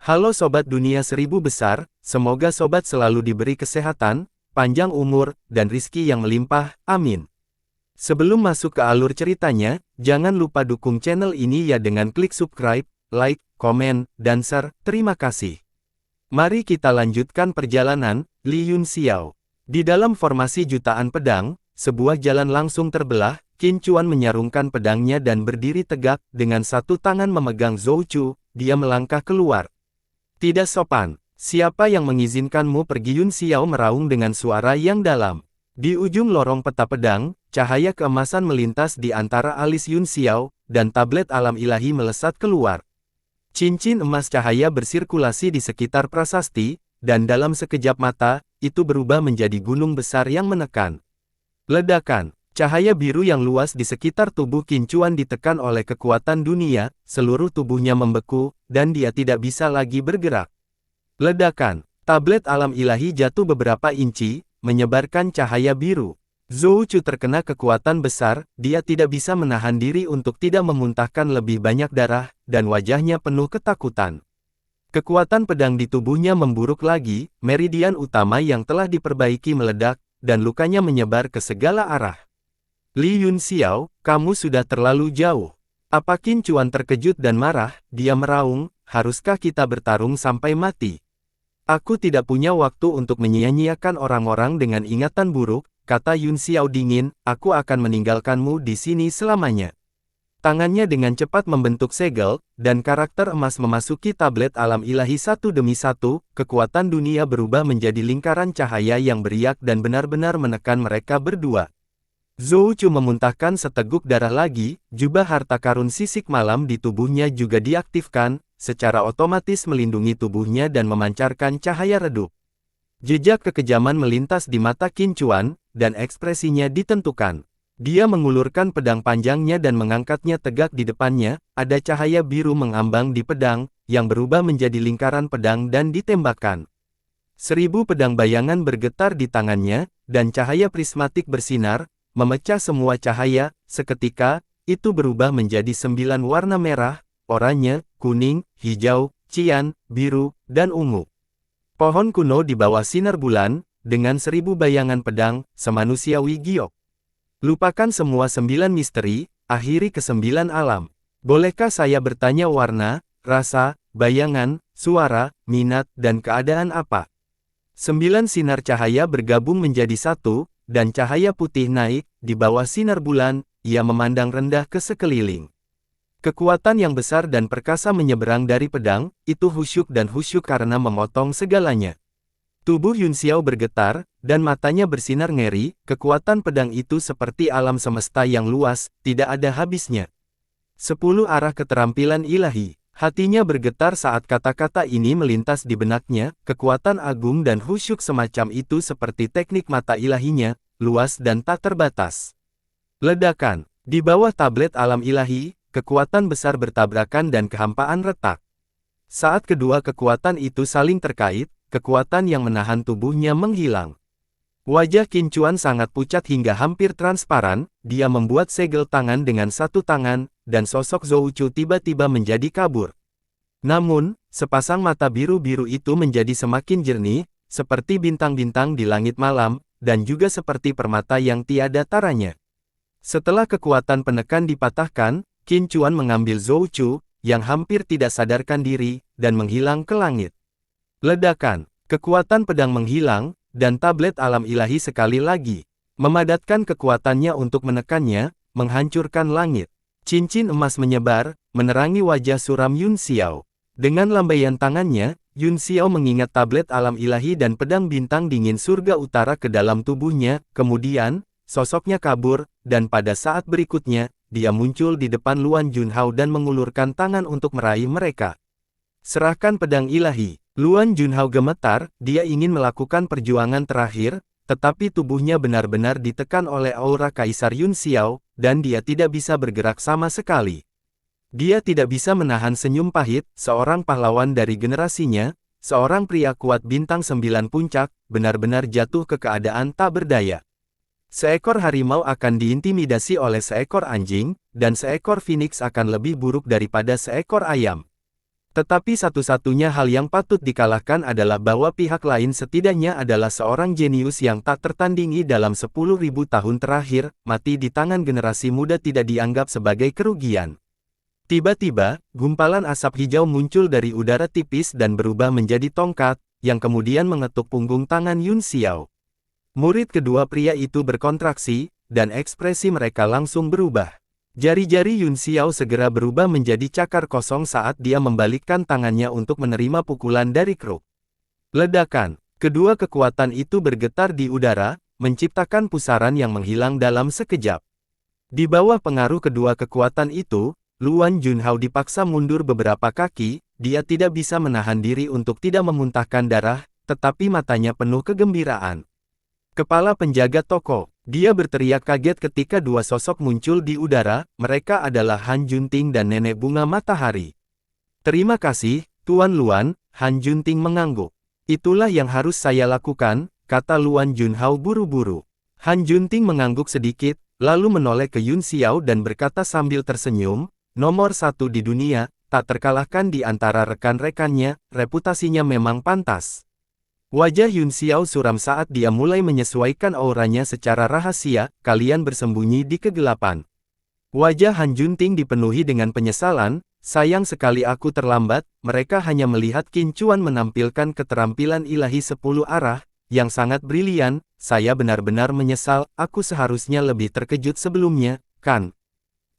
Halo Sobat Dunia Seribu Besar, semoga Sobat selalu diberi kesehatan, panjang umur, dan rizki yang melimpah, amin. Sebelum masuk ke alur ceritanya, jangan lupa dukung channel ini ya dengan klik subscribe, like, komen, dan share, terima kasih. Mari kita lanjutkan perjalanan, Li Yunxiao. Di dalam formasi jutaan pedang, sebuah jalan langsung terbelah, Qin Chuan menyarungkan pedangnya dan berdiri tegak, dengan satu tangan memegang Zhou Chu, dia melangkah keluar. Tidak sopan, siapa yang mengizinkanmu pergi? Yunxiao meraung dengan suara yang dalam. Di ujung lorong peta pedang, cahaya keemasan melintas di antara alis Yunxiao, dan tablet alam ilahi melesat keluar. Cincin emas cahaya bersirkulasi di sekitar prasasti, dan dalam sekejap mata, itu berubah menjadi gunung besar yang menekan. Ledakan, cahaya biru yang luas di sekitar tubuh Qin Chuan ditekan oleh kekuatan dunia, seluruh tubuhnya membeku, dan dia tidak bisa lagi bergerak. Ledakan, tablet alam ilahi jatuh beberapa inci, menyebarkan cahaya biru. Zhou Chu terkena kekuatan besar, dia tidak bisa menahan diri untuk tidak memuntahkan lebih banyak darah, dan wajahnya penuh ketakutan. Kekuatan pedang di tubuhnya memburuk lagi, meridian utama yang telah diperbaiki meledak, dan lukanya menyebar ke segala arah. Li Yunxiao, kamu sudah terlalu jauh. Apa? Qin Chuan terkejut dan marah, dia meraung, haruskah kita bertarung sampai mati? Aku tidak punya waktu untuk menyia-nyiakan orang-orang dengan ingatan buruk, kata Yunxiao dingin, aku akan meninggalkanmu di sini selamanya. Tangannya dengan cepat membentuk segel, dan karakter emas memasuki tablet alam ilahi satu demi satu, kekuatan dunia berubah menjadi lingkaran cahaya yang beriak dan benar-benar menekan mereka berdua. Zhou Chu memuntahkan seteguk darah lagi, jubah harta karun sisik malam di tubuhnya juga diaktifkan, secara otomatis melindungi tubuhnya dan memancarkan cahaya redup. Jejak kekejaman melintas di mata Qin Chuan, dan ekspresinya ditentukan. Dia mengulurkan pedang panjangnya dan mengangkatnya tegak di depannya, ada cahaya biru mengambang di pedang, yang berubah menjadi lingkaran pedang dan ditembakkan. 1000 pedang bayangan bergetar di tangannya, dan cahaya prismatik bersinar, memecah semua cahaya, seketika, itu berubah menjadi 9 warna merah, oranye, kuning, hijau, cian, biru, dan ungu. Pohon kuno di bawah sinar bulan, dengan 1000 bayangan pedang, semanusiawi giok. Lupakan semua 9 misteri, akhiri ke-9 alam. Bolehkah saya bertanya warna, rasa, bayangan, suara, minat, dan keadaan apa? 9 sinar cahaya bergabung menjadi satu, dan cahaya putih naik, di bawah sinar bulan, ia memandang rendah ke sekeliling. Kekuatan yang besar dan perkasa menyeberang dari pedang, itu khusyuk dan khusyuk karena memotong segalanya. Tubuh Yunxiao bergetar, dan matanya bersinar ngeri, kekuatan pedang itu seperti alam semesta yang luas, tidak ada habisnya. 10 arah keterampilan ilahi. Hatinya bergetar saat kata-kata ini melintas di benaknya, kekuatan agung dan khusyuk semacam itu seperti teknik mata ilahinya, luas dan tak terbatas. Ledakan, di bawah tablet alam ilahi, kekuatan besar bertabrakan dan kehampaan retak. Saat kedua kekuatan itu saling terkait, kekuatan yang menahan tubuhnya menghilang. Wajah Qin Chuan sangat pucat hingga hampir transparan, dia membuat segel tangan dengan satu tangan, dan sosok Zhou Chu tiba-tiba menjadi kabur. Namun, sepasang mata biru-biru itu menjadi semakin jernih, seperti bintang-bintang di langit malam, dan juga seperti permata yang tiada taranya. Setelah kekuatan penekan dipatahkan, Qin Chuan mengambil Zhou Chu, yang hampir tidak sadarkan diri, dan menghilang ke langit. Ledakan, kekuatan pedang menghilang, dan tablet alam ilahi sekali lagi memadatkan kekuatannya untuk menekannya, menghancurkan langit. Cincin emas menyebar, menerangi wajah suram Yunxiao. Dengan lambaian tangannya, Yunxiao mengingat tablet alam ilahi dan pedang bintang dingin surga utara ke dalam tubuhnya, kemudian, sosoknya kabur, dan pada saat berikutnya, dia muncul di depan Luan Junhao dan mengulurkan tangan untuk meraih mereka. Serahkan pedang ilahi. Luan Junhao gemetar, dia ingin melakukan perjuangan terakhir, tetapi tubuhnya benar-benar ditekan oleh aura Kaisar Yunxiao, dan dia tidak bisa bergerak sama sekali. Dia tidak bisa menahan senyum pahit, seorang pahlawan dari generasinya, seorang pria kuat bintang 9 puncak, benar-benar jatuh ke keadaan tak berdaya. Seekor harimau akan diintimidasi oleh seekor anjing, dan seekor phoenix akan lebih buruk daripada seekor ayam. Tetapi satu-satunya hal yang patut dikalahkan adalah bahwa pihak lain setidaknya adalah seorang jenius yang tak tertandingi dalam 10.000 tahun terakhir, mati di tangan generasi muda tidak dianggap sebagai kerugian. Tiba-tiba, gumpalan asap hijau muncul dari udara tipis dan berubah menjadi tongkat, yang kemudian mengetuk punggung tangan Yun Xiao. Murid kedua pria itu berkontraksi, dan ekspresi mereka langsung berubah. Jari-jari Yun Xiao segera berubah menjadi cakar kosong saat dia membalikkan tangannya untuk menerima pukulan dari Kruk. Ledakan. Kedua kekuatan itu bergetar di udara, menciptakan pusaran yang menghilang dalam sekejap. Di bawah pengaruh kedua kekuatan itu, Luan Junhao dipaksa mundur beberapa kaki, dia tidak bisa menahan diri untuk tidak memuntahkan darah, tetapi matanya penuh kegembiraan. Kepala penjaga toko. Dia berteriak kaget ketika dua sosok muncul di udara, mereka adalah Han Junting dan Nenek Bunga Matahari. Terima kasih, Tuan Luan, Han Junting mengangguk. Itulah yang harus saya lakukan, kata Luan Junhao buru-buru. Han Junting mengangguk sedikit, lalu menoleh ke Yun Xiao dan berkata sambil tersenyum, nomor 1 di dunia, tak terkalahkan di antara rekan-rekannya, reputasinya memang pantas. Wajah Yun Xiao suram saat dia mulai menyesuaikan auranya secara rahasia, kalian bersembunyi di kegelapan. Wajah Han Junting dipenuhi dengan penyesalan, sayang sekali aku terlambat, mereka hanya melihat Qin Chuan menampilkan keterampilan ilahi 10 arah, yang sangat brilian, saya benar-benar menyesal, aku seharusnya lebih terkejut sebelumnya, kan?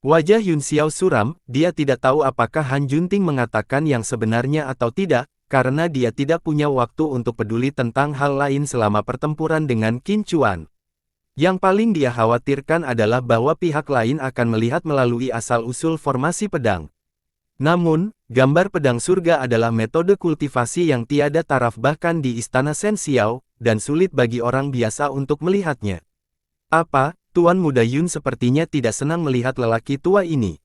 Wajah Yun Xiao suram, dia tidak tahu apakah Han Junting mengatakan yang sebenarnya atau tidak, karena dia tidak punya waktu untuk peduli tentang hal lain selama pertempuran dengan Qin Chuan. Yang paling dia khawatirkan adalah bahwa pihak lain akan melihat melalui asal-usul formasi pedang. Namun, gambar pedang surga adalah metode kultivasi yang tiada taraf bahkan di istana Shen Xiao, dan sulit bagi orang biasa untuk melihatnya. Apa, Tuan Muda Yun sepertinya tidak senang melihat lelaki tua ini.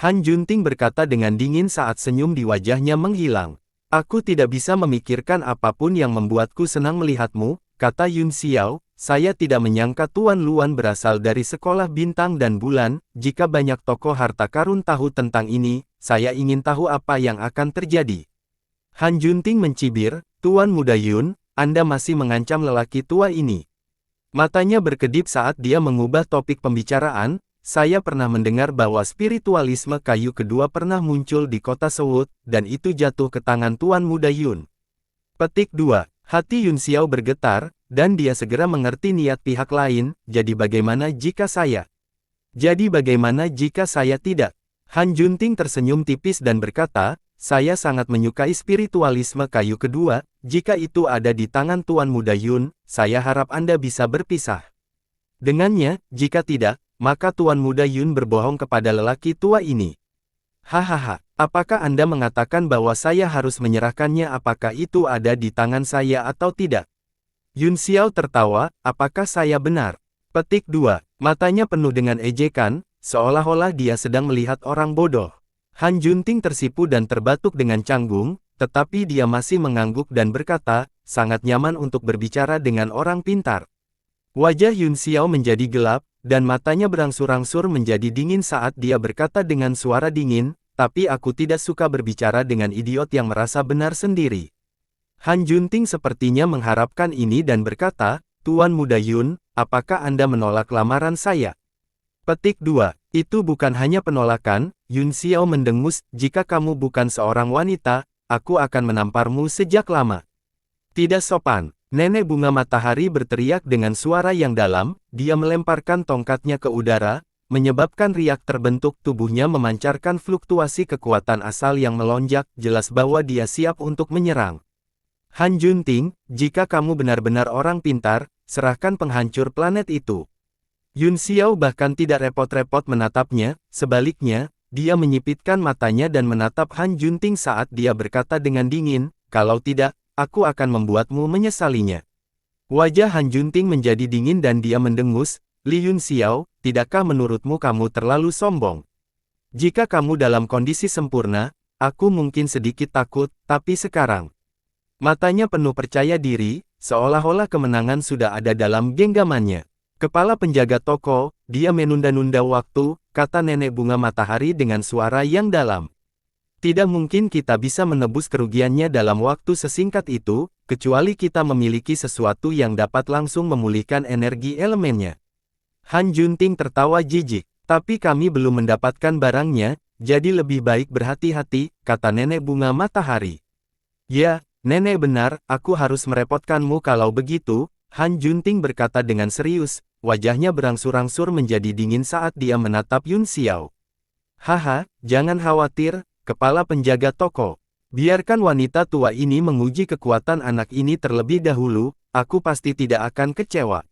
Han Junting berkata dengan dingin saat senyum di wajahnya menghilang. Aku tidak bisa memikirkan apapun yang membuatku senang melihatmu, kata Yun Xiao, saya tidak menyangka Tuan Luan berasal dari sekolah bintang dan bulan, jika banyak tokoh harta karun tahu tentang ini, saya ingin tahu apa yang akan terjadi. Han Junting mencibir, Tuan Muda Yun, Anda masih mengancam lelaki tua ini. Matanya berkedip saat dia mengubah topik pembicaraan, saya pernah mendengar bahwa spiritualisme kayu kedua pernah muncul di kota Sewut, dan itu jatuh ke tangan Tuan Muda Yun. Petik 2. Hati Yun Xiao bergetar, dan dia segera mengerti niat pihak lain, jadi bagaimana jika saya? Jadi bagaimana jika saya tidak? Han Junting tersenyum tipis dan berkata, saya sangat menyukai spiritualisme kayu kedua, jika itu ada di tangan Tuan Muda Yun, saya harap Anda bisa berpisah. Dengannya, jika tidak, maka Tuan Muda Yun berbohong kepada lelaki tua ini. Hahaha, apakah Anda mengatakan bahwa saya harus menyerahkannya apakah itu ada di tangan saya atau tidak? Yun Xiao tertawa, apakah saya benar? Petik 2. Matanya penuh dengan ejekan, seolah-olah dia sedang melihat orang bodoh. Han Junting tersipu dan terbatuk dengan canggung, tetapi dia masih mengangguk dan berkata, sangat nyaman untuk berbicara dengan orang pintar. Wajah Yun Xiao menjadi gelap, dan matanya berangsur-angsur menjadi dingin saat dia berkata dengan suara dingin, tapi aku tidak suka berbicara dengan idiot yang merasa benar sendiri. Han Junting sepertinya mengharapkan ini dan berkata, Tuan Muda Yun, apakah Anda menolak lamaran saya? Petik 2. Itu bukan hanya penolakan, Yun Xiao mendengus, jika kamu bukan seorang wanita, aku akan menamparmu sejak lama. Tidak sopan. Nenek Bunga Matahari berteriak dengan suara yang dalam, dia melemparkan tongkatnya ke udara, menyebabkan riak terbentuk tubuhnya memancarkan fluktuasi kekuatan asal yang melonjak, jelas bahwa dia siap untuk menyerang. Han Junting, jika kamu benar-benar orang pintar, serahkan penghancur planet itu. Yun Xiao bahkan tidak repot-repot menatapnya, sebaliknya, dia menyipitkan matanya dan menatap Han Junting saat dia berkata dengan dingin, kalau tidak, aku akan membuatmu menyesalinya. Wajah Han Junting menjadi dingin dan dia mendengus, Li Yun Xiao, tidakkah menurutmu kamu terlalu sombong? Jika kamu dalam kondisi sempurna, aku mungkin sedikit takut, tapi sekarang. Matanya penuh percaya diri, seolah-olah kemenangan sudah ada dalam genggamannya. Kepala penjaga toko, dia menunda-nunda waktu, kata Nenek Bunga Matahari dengan suara yang dalam. Tidak mungkin kita bisa menebus kerugiannya dalam waktu sesingkat itu, kecuali kita memiliki sesuatu yang dapat langsung memulihkan energi elemennya. Han Junting tertawa jijik. Tapi kami belum mendapatkan barangnya, jadi lebih baik berhati-hati, kata nenek bunga matahari. Ya, nenek benar, aku harus merepotkanmu kalau begitu, Han Junting berkata dengan serius, wajahnya berangsur-angsur menjadi dingin saat dia menatap Yun Xiao. Haha, jangan khawatir, kepala penjaga toko. Biarkan wanita tua ini menguji kekuatan anak ini terlebih dahulu, aku pasti tidak akan kecewa.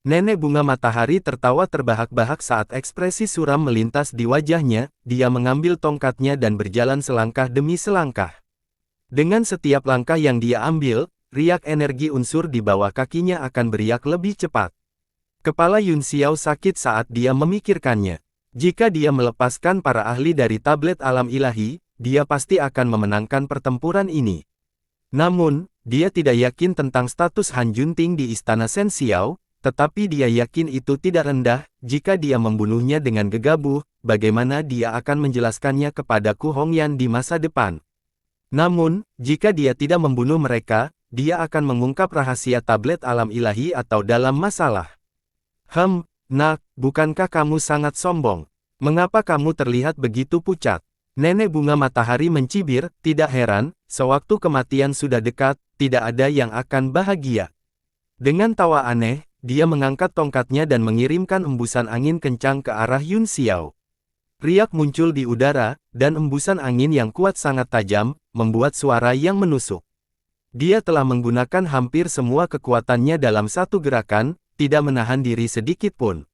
Nenek bunga matahari tertawa terbahak-bahak saat ekspresi suram melintas di wajahnya, dia mengambil tongkatnya dan berjalan selangkah demi selangkah. Dengan setiap langkah yang dia ambil, riak energi unsur di bawah kakinya akan beriak lebih cepat. Kepala Yun Xiao sakit saat dia memikirkannya. Jika dia melepaskan para ahli dari tablet alam ilahi, dia pasti akan memenangkan pertempuran ini. Namun, dia tidak yakin tentang status Han Junting di Istana Shen Xiao, tetapi dia yakin itu tidak rendah. Jika dia membunuhnya dengan gegabah, bagaimana dia akan menjelaskannya kepada Ku Hongyan di masa depan? Namun, jika dia tidak membunuh mereka, dia akan mengungkap rahasia tablet alam ilahi atau dalam masalah. Nak, bukankah kamu sangat sombong? Mengapa kamu terlihat begitu pucat? Nenek bunga matahari mencibir, tidak heran, sewaktu kematian sudah dekat, tidak ada yang akan bahagia. Dengan tawa aneh, dia mengangkat tongkatnya dan mengirimkan embusan angin kencang ke arah Yun Xiao. Riak muncul di udara, dan embusan angin yang kuat sangat tajam, membuat suara yang menusuk. Dia telah menggunakan hampir semua kekuatannya dalam satu gerakan, tidak menahan diri sedikit pun.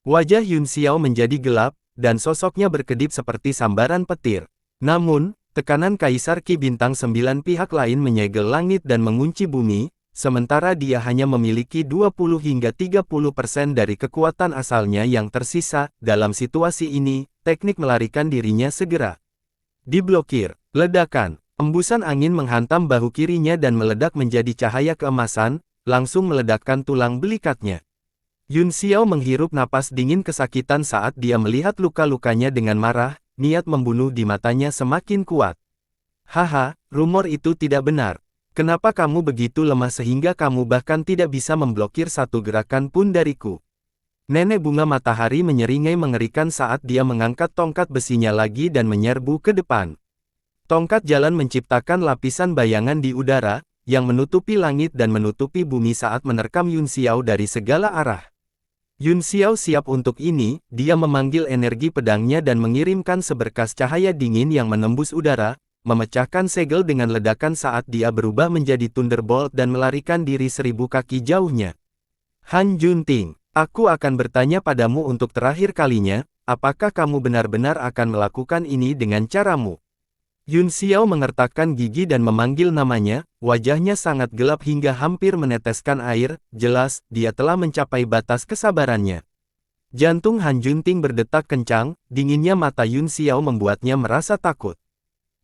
Wajah Yun Xiao menjadi gelap, dan sosoknya berkedip seperti sambaran petir. Namun, tekanan Kaisar Ki Bintang 9 pihak lain menyegel langit dan mengunci bumi, sementara dia hanya memiliki 20 hingga 30% dari kekuatan asalnya yang tersisa. Dalam situasi ini, teknik melarikan dirinya segera diblokir. Ledakan. Embusan angin menghantam bahu kirinya dan meledak menjadi cahaya keemasan, langsung meledakkan tulang belikatnya. Yun Xiao menghirup napas dingin kesakitan saat dia melihat luka-lukanya dengan marah, niat membunuh di matanya semakin kuat. Haha, rumor itu tidak benar. Kenapa kamu begitu lemah sehingga kamu bahkan tidak bisa memblokir satu gerakan pun dariku? Nenek bunga matahari menyeringai mengerikan saat dia mengangkat tongkat besinya lagi dan menyerbu ke depan. Tongkat jalan menciptakan lapisan bayangan di udara, yang menutupi langit dan menutupi bumi saat menerkam Yun Xiao dari segala arah. Yun Xiao siap untuk ini, dia memanggil energi pedangnya dan mengirimkan seberkas cahaya dingin yang menembus udara, memecahkan segel dengan ledakan saat dia berubah menjadi Thunderbolt dan melarikan diri 1000 kaki jauhnya. Han Junting, aku akan bertanya padamu untuk terakhir kalinya, apakah kamu benar-benar akan melakukan ini dengan caramu? Yun Xiao mengertakkan gigi dan memanggil namanya, wajahnya sangat gelap hingga hampir meneteskan air, jelas, dia telah mencapai batas kesabarannya. Jantung Han Junting berdetak kencang, dinginnya mata Yun Xiao membuatnya merasa takut.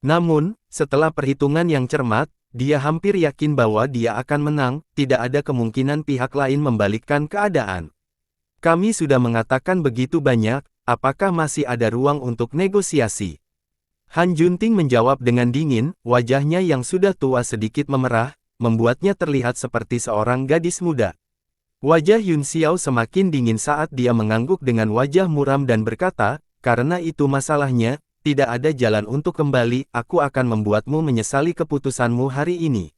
Namun, setelah perhitungan yang cermat, dia hampir yakin bahwa dia akan menang, tidak ada kemungkinan pihak lain membalikkan keadaan. Kami sudah mengatakan begitu banyak, apakah masih ada ruang untuk negosiasi? Han Junting menjawab dengan dingin, wajahnya yang sudah tua sedikit memerah, membuatnya terlihat seperti seorang gadis muda. Wajah Yun Xiao semakin dingin saat dia mengangguk dengan wajah muram dan berkata, karena itu masalahnya, tidak ada jalan untuk kembali, aku akan membuatmu menyesali keputusanmu hari ini.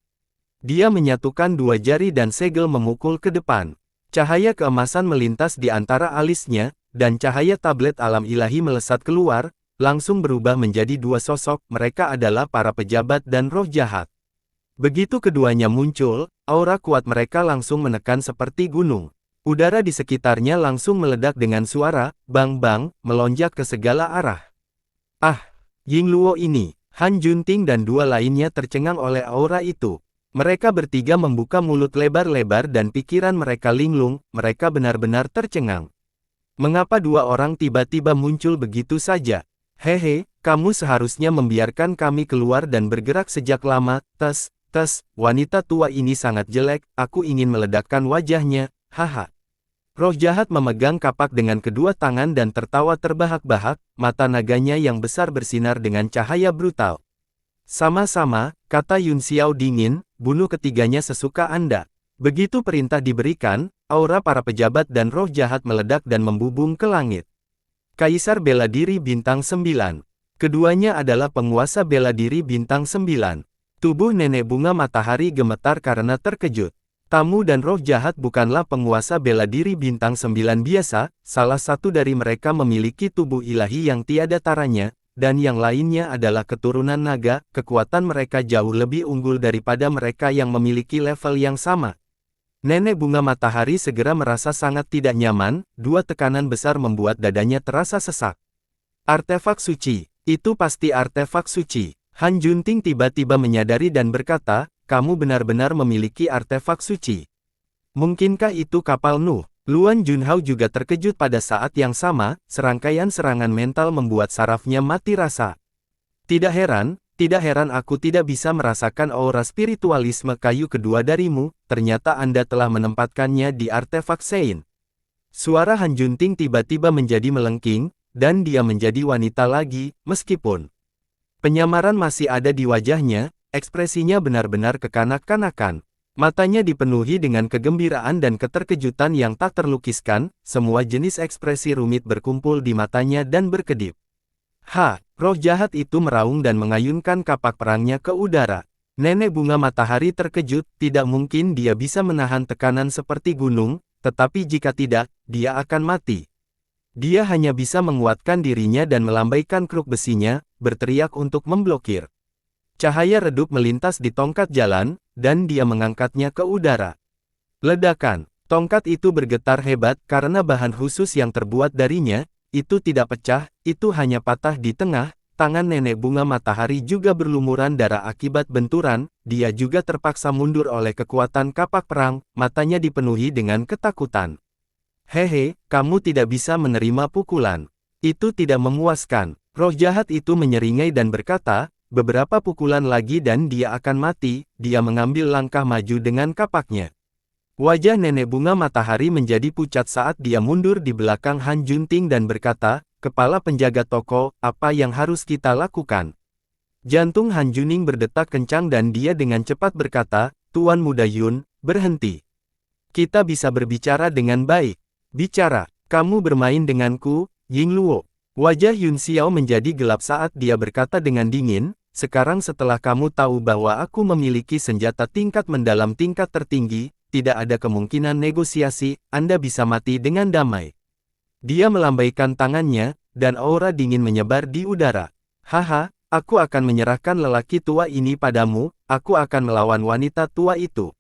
Dia menyatukan dua jari dan segel memukul ke depan. Cahaya keemasan melintas di antara alisnya, dan cahaya tablet alam ilahi melesat keluar, langsung berubah menjadi dua sosok, mereka adalah para pejabat dan roh jahat. Begitu keduanya muncul, aura kuat mereka langsung menekan seperti gunung. Udara di sekitarnya langsung meledak dengan suara, bang-bang, melonjak ke segala arah. Ah, Yingluo ini, Han Junting dan dua lainnya tercengang oleh aura itu. Mereka bertiga membuka mulut lebar-lebar dan pikiran mereka linglung, mereka benar-benar tercengang. Mengapa dua orang tiba-tiba muncul begitu saja? Hehe, kamu seharusnya membiarkan kami keluar dan bergerak sejak lama. Wanita tua ini sangat jelek, aku ingin meledakkan wajahnya, haha. Roh jahat memegang kapak dengan kedua tangan dan tertawa terbahak-bahak, mata naganya yang besar bersinar dengan cahaya brutal. Sama-sama, kata Yun Xiao dingin, bunuh ketiganya sesuka Anda. Begitu perintah diberikan, aura para pejabat dan roh jahat meledak dan membubung ke langit. Kaisar Bela Diri Bintang 9. Keduanya adalah penguasa bela diri Bintang 9. Tubuh nenek bunga matahari gemetar karena terkejut. Tamu dan roh jahat bukanlah penguasa bela diri Bintang 9 biasa, salah satu dari mereka memiliki tubuh ilahi yang tiada taranya, dan yang lainnya adalah keturunan naga, kekuatan mereka jauh lebih unggul daripada mereka yang memiliki level yang sama. Nenek bunga matahari segera merasa sangat tidak nyaman, dua tekanan besar membuat dadanya terasa sesak. Artefak suci, itu pasti artefak suci. Han Junting tiba-tiba menyadari dan berkata, kamu benar-benar memiliki artefak suci. Mungkinkah itu kapal Nuh? Luan Junhao juga terkejut pada saat yang sama, serangkaian serangan mental membuat sarafnya mati rasa. Tidak heran aku tidak bisa merasakan aura spiritualisme kayu kedua darimu, ternyata Anda telah menempatkannya di artefak Sein. Suara Han Junting tiba-tiba menjadi melengking, dan dia menjadi wanita lagi, meskipun penyamaran masih ada di wajahnya, ekspresinya benar-benar kekanak-kanakan. Matanya dipenuhi dengan kegembiraan dan keterkejutan yang tak terlukiskan, semua jenis ekspresi rumit berkumpul di matanya dan berkedip. Roh jahat itu meraung dan mengayunkan kapak perangnya ke udara. Nenek bunga matahari terkejut, tidak mungkin dia bisa menahan tekanan seperti gunung, tetapi jika tidak, dia akan mati. Dia hanya bisa menguatkan dirinya dan melambaikan kruk besinya, berteriak untuk memblokir. Cahaya redup melintas di tongkat jalan, dan dia mengangkatnya ke udara. Ledakan, tongkat itu bergetar hebat karena bahan khusus yang terbuat darinya, itu tidak pecah, itu hanya patah di tengah. Tangan nenek bunga matahari juga berlumuran darah akibat benturan, dia juga terpaksa mundur oleh kekuatan kapak perang, matanya dipenuhi dengan ketakutan. Hehe, kamu tidak bisa menerima pukulan. Itu tidak memuaskan. Roh jahat itu menyeringai dan berkata, beberapa pukulan lagi dan dia akan mati. Dia mengambil langkah maju dengan kapaknya. Wajah nenek bunga matahari menjadi pucat saat dia mundur di belakang Han Junting dan berkata, kepala penjaga toko, apa yang harus kita lakukan? Jantung Han Juning berdetak kencang dan dia dengan cepat berkata, Tuan Muda Yun, berhenti. Kita bisa berbicara dengan baik. Bicara, kamu bermain denganku, Ying Luo. Wajah Yun Xiao menjadi gelap saat dia berkata dengan dingin, sekarang setelah kamu tahu bahwa aku memiliki senjata tingkat mendalam tingkat tertinggi, tidak ada kemungkinan negosiasi, Anda bisa mati dengan damai. Dia melambaikan tangannya, dan aura dingin menyebar di udara. Haha, aku akan menyerahkan lelaki tua ini padamu, aku akan melawan wanita tua itu.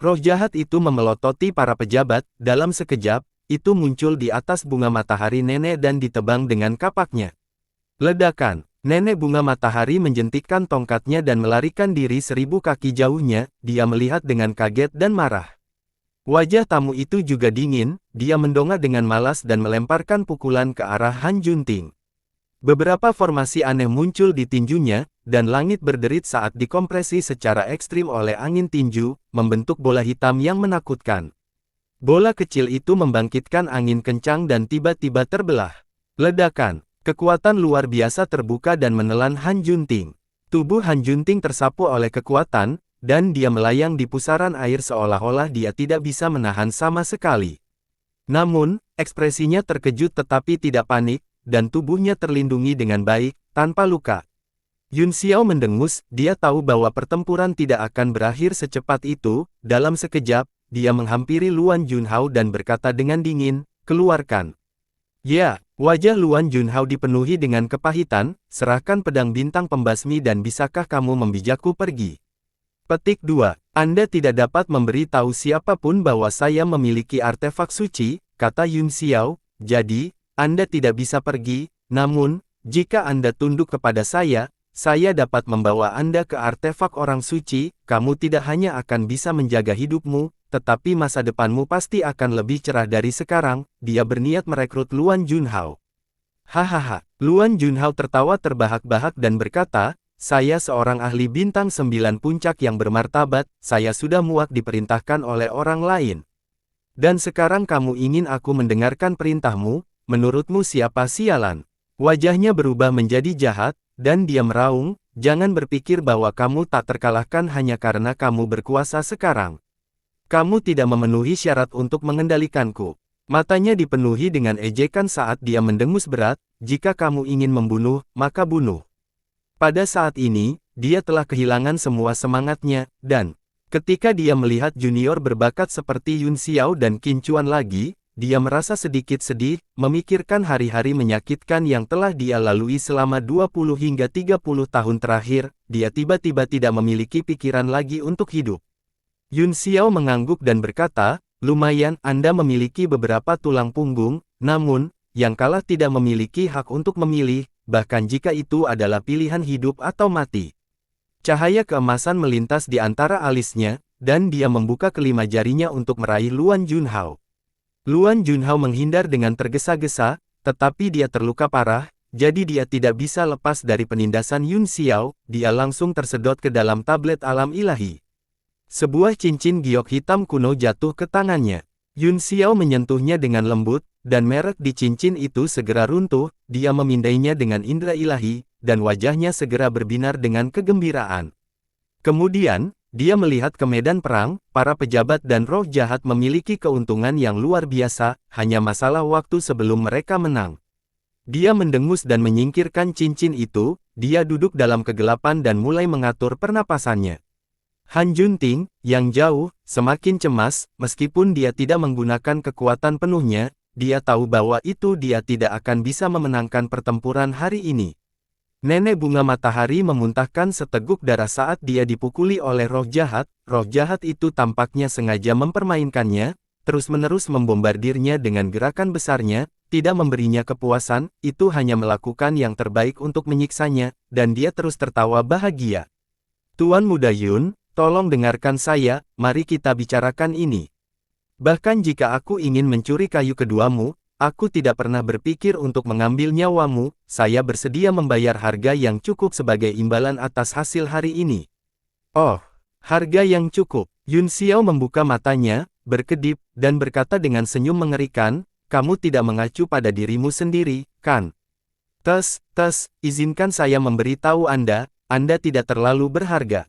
Roh jahat itu memelototi para pejabat, dalam sekejap, itu muncul di atas bunga matahari nenek dan ditebang dengan kapaknya. Ledakan, nenek bunga matahari menjentikkan tongkatnya dan melarikan diri 1000 kaki jauhnya, dia melihat dengan kaget dan marah. Wajah tamu itu juga dingin, dia mendongak dengan malas dan melemparkan pukulan ke arah Han Junting. Beberapa formasi aneh muncul di tinjunya, dan langit berderit saat dikompresi secara ekstrim oleh angin tinju, membentuk bola hitam yang menakutkan. Bola kecil itu membangkitkan angin kencang dan tiba-tiba terbelah. Ledakan, kekuatan luar biasa terbuka dan menelan Han Junting. Tubuh Han Junting tersapu oleh kekuatan, dan dia melayang di pusaran air seolah-olah dia tidak bisa menahan sama sekali. Namun, ekspresinya terkejut tetapi tidak panik, dan tubuhnya terlindungi dengan baik, tanpa luka. Yun Xiao mendengus, dia tahu bahwa pertempuran tidak akan berakhir secepat itu. Dalam sekejap, dia menghampiri Luan Junhao dan berkata dengan dingin, keluarkan. Ya, wajah Luan Junhao dipenuhi dengan kepahitan, serahkan pedang bintang pembasmi dan bisakah kamu membijakku pergi. Petik 2. Anda tidak dapat memberi tahu siapapun bahwa saya memiliki artefak suci, kata Yun Xiao, jadi, Anda tidak bisa pergi, namun, jika Anda tunduk kepada saya dapat membawa Anda ke artefak orang suci, kamu tidak hanya akan bisa menjaga hidupmu, tetapi masa depanmu pasti akan lebih cerah dari sekarang. Dia berniat merekrut Luan Junhao. Hahaha, Luan Junhao tertawa terbahak-bahak dan berkata, saya seorang ahli bintang 9 puncak yang bermartabat, saya sudah muak diperintahkan oleh orang lain. Dan sekarang kamu ingin aku mendengarkan perintahmu, menurutmu siapa sialan? Wajahnya berubah menjadi jahat, dan dia meraung, jangan berpikir bahwa kamu tak terkalahkan hanya karena kamu berkuasa sekarang. Kamu tidak memenuhi syarat untuk mengendalikanku. Matanya dipenuhi dengan ejekan saat dia mendengus berat, jika kamu ingin membunuh, maka bunuh. Pada saat ini, dia telah kehilangan semua semangatnya, dan ketika dia melihat junior berbakat seperti Yun Xiao dan Qin Chuan lagi, dia merasa sedikit sedih, memikirkan hari-hari menyakitkan yang telah dia lalui selama 20 hingga 30 tahun terakhir, dia tiba-tiba tidak memiliki pikiran lagi untuk hidup. Yun Xiao mengangguk dan berkata, lumayan, Anda memiliki beberapa tulang punggung, namun, yang kalah tidak memiliki hak untuk memilih, bahkan jika itu adalah pilihan hidup atau mati. Cahaya keemasan melintas di antara alisnya, dan dia membuka kelima jarinya untuk meraih Luan Junhao. Luan Junhao menghindar dengan tergesa-gesa, tetapi dia terluka parah, jadi dia tidak bisa lepas dari penindasan Yun Xiao, dia langsung tersedot ke dalam tablet alam ilahi. Sebuah cincin giok hitam kuno jatuh ke tangannya. Yun Xiao menyentuhnya dengan lembut, dan merek di cincin itu segera runtuh, dia memindainya dengan indera ilahi, dan wajahnya segera berbinar dengan kegembiraan. Kemudian, dia melihat ke medan perang, para pejabat dan roh jahat memiliki keuntungan yang luar biasa, hanya masalah waktu sebelum mereka menang. Dia mendengus dan menyingkirkan cincin itu, dia duduk dalam kegelapan dan mulai mengatur pernapasannya. Han Junting, yang jauh, semakin cemas, meskipun dia tidak menggunakan kekuatan penuhnya, dia tahu bahwa itu dia tidak akan bisa memenangkan pertempuran hari ini. Nenek bunga matahari memuntahkan seteguk darah saat dia dipukuli oleh roh jahat itu tampaknya sengaja mempermainkannya, terus-menerus membombardirnya dengan gerakan besarnya, tidak memberinya kepuasan, itu hanya melakukan yang terbaik untuk menyiksanya, dan dia terus tertawa bahagia. Tuan Muda Yun, tolong dengarkan saya, mari kita bicarakan ini. Bahkan jika aku ingin mencuri kayu keduamu, aku tidak pernah berpikir untuk mengambil nyawamu, saya bersedia membayar harga yang cukup sebagai imbalan atas hasil hari ini. Oh, harga yang cukup. Yun Xiao membuka matanya, berkedip, dan berkata dengan senyum mengerikan, kamu tidak mengacu pada dirimu sendiri, kan? Izinkan saya memberitahu Anda tidak terlalu berharga.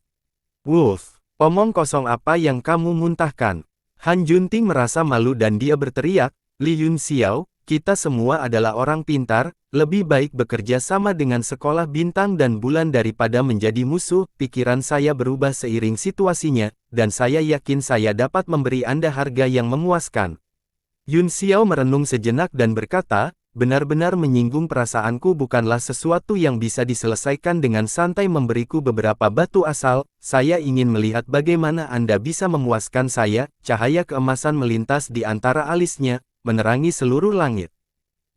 Wolf, omong kosong apa yang kamu muntahkan? Han Junting merasa malu dan dia berteriak, Li Yun Xiao, kita semua adalah orang pintar, lebih baik bekerja sama dengan sekolah bintang dan bulan daripada menjadi musuh. Pikiran saya berubah seiring situasinya, dan saya yakin saya dapat memberi Anda harga yang memuaskan. Yun Xiao merenung sejenak dan berkata, benar-benar menyinggung perasaanku bukanlah sesuatu yang bisa diselesaikan dengan santai memberiku beberapa batu asal, saya ingin melihat bagaimana Anda bisa memuaskan saya. Cahaya keemasan melintas di antara alisnya, menerangi seluruh langit.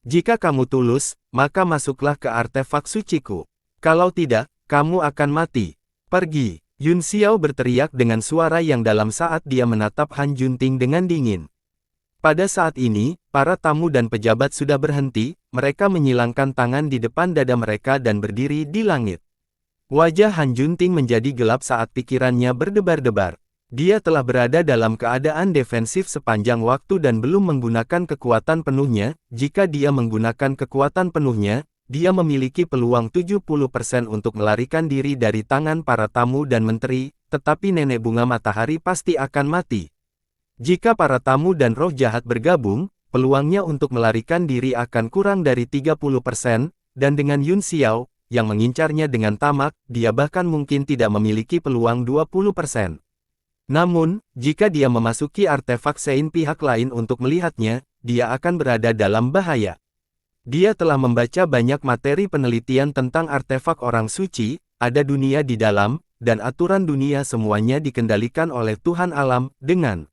Jika kamu tulus, maka masuklah ke artefak suciku. Kalau tidak, kamu akan mati. Pergi. Yun Xiao berteriak dengan suara yang dalam saat dia menatap Han Junting dengan dingin. Pada saat ini, para tamu dan pejabat sudah berhenti, mereka menyilangkan tangan di depan dada mereka dan berdiri di langit. Wajah Han Junting menjadi gelap saat pikirannya berdebar-debar. Dia telah berada dalam keadaan defensif sepanjang waktu dan belum menggunakan kekuatan penuhnya. Jika dia menggunakan kekuatan penuhnya, dia memiliki peluang 70% untuk melarikan diri dari tangan para tamu dan menteri, tetapi nenek bunga matahari pasti akan mati. Jika para tamu dan roh jahat bergabung, peluangnya untuk melarikan diri akan kurang dari 30%, dan dengan Yun Xiao, yang mengincarnya dengan tamak, dia bahkan mungkin tidak memiliki peluang 20%. Namun, jika dia memasuki artefak Sein pihak lain untuk melihatnya, dia akan berada dalam bahaya. Dia telah membaca banyak materi penelitian tentang artefak orang suci, ada dunia di dalam, dan aturan dunia semuanya dikendalikan oleh Tuhan alam, dengan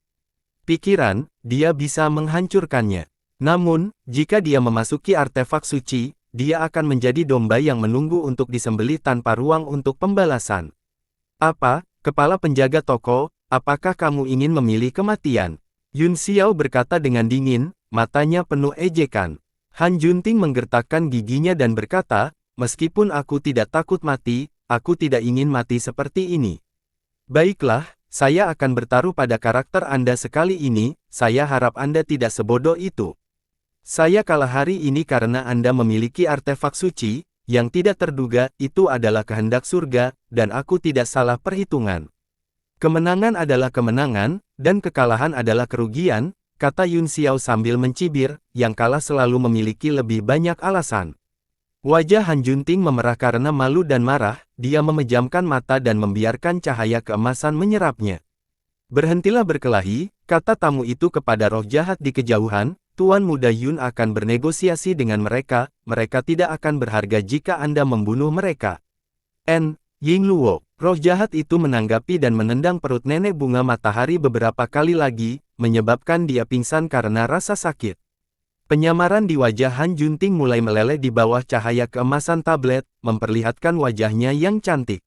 pikiran, dia bisa menghancurkannya. Namun, jika dia memasuki artefak suci, dia akan menjadi domba yang menunggu untuk disembelih tanpa ruang untuk pembalasan. Apa, kepala penjaga toko, apakah kamu ingin memilih kematian? Yun Xiao berkata dengan dingin, matanya penuh ejekan. Han Junting menggertakkan giginya dan berkata, meskipun aku tidak takut mati, aku tidak ingin mati seperti ini. Baiklah, saya akan bertaruh pada karakter Anda sekali ini, saya harap Anda tidak sebodoh itu. Saya kalah hari ini karena Anda memiliki artefak suci, yang tidak terduga, itu adalah kehendak surga, dan aku tidak salah perhitungan. Kemenangan adalah kemenangan, dan kekalahan adalah kerugian, kata Yun Xiao sambil mencibir, yang kalah selalu memiliki lebih banyak alasan. Wajah Han Junting memerah karena malu dan marah, dia memejamkan mata dan membiarkan cahaya keemasan menyerapnya. Berhentilah berkelahi, kata tamu itu kepada roh jahat di kejauhan, Tuan Muda Yun akan bernegosiasi dengan mereka, mereka tidak akan berharga jika Anda membunuh mereka. Ying Luo, roh jahat itu menanggapi dan menendang perut nenek bunga matahari beberapa kali lagi, menyebabkan dia pingsan karena rasa sakit. Penyamaran di wajah Han Junting mulai meleleh di bawah cahaya keemasan tablet, memperlihatkan wajahnya yang cantik.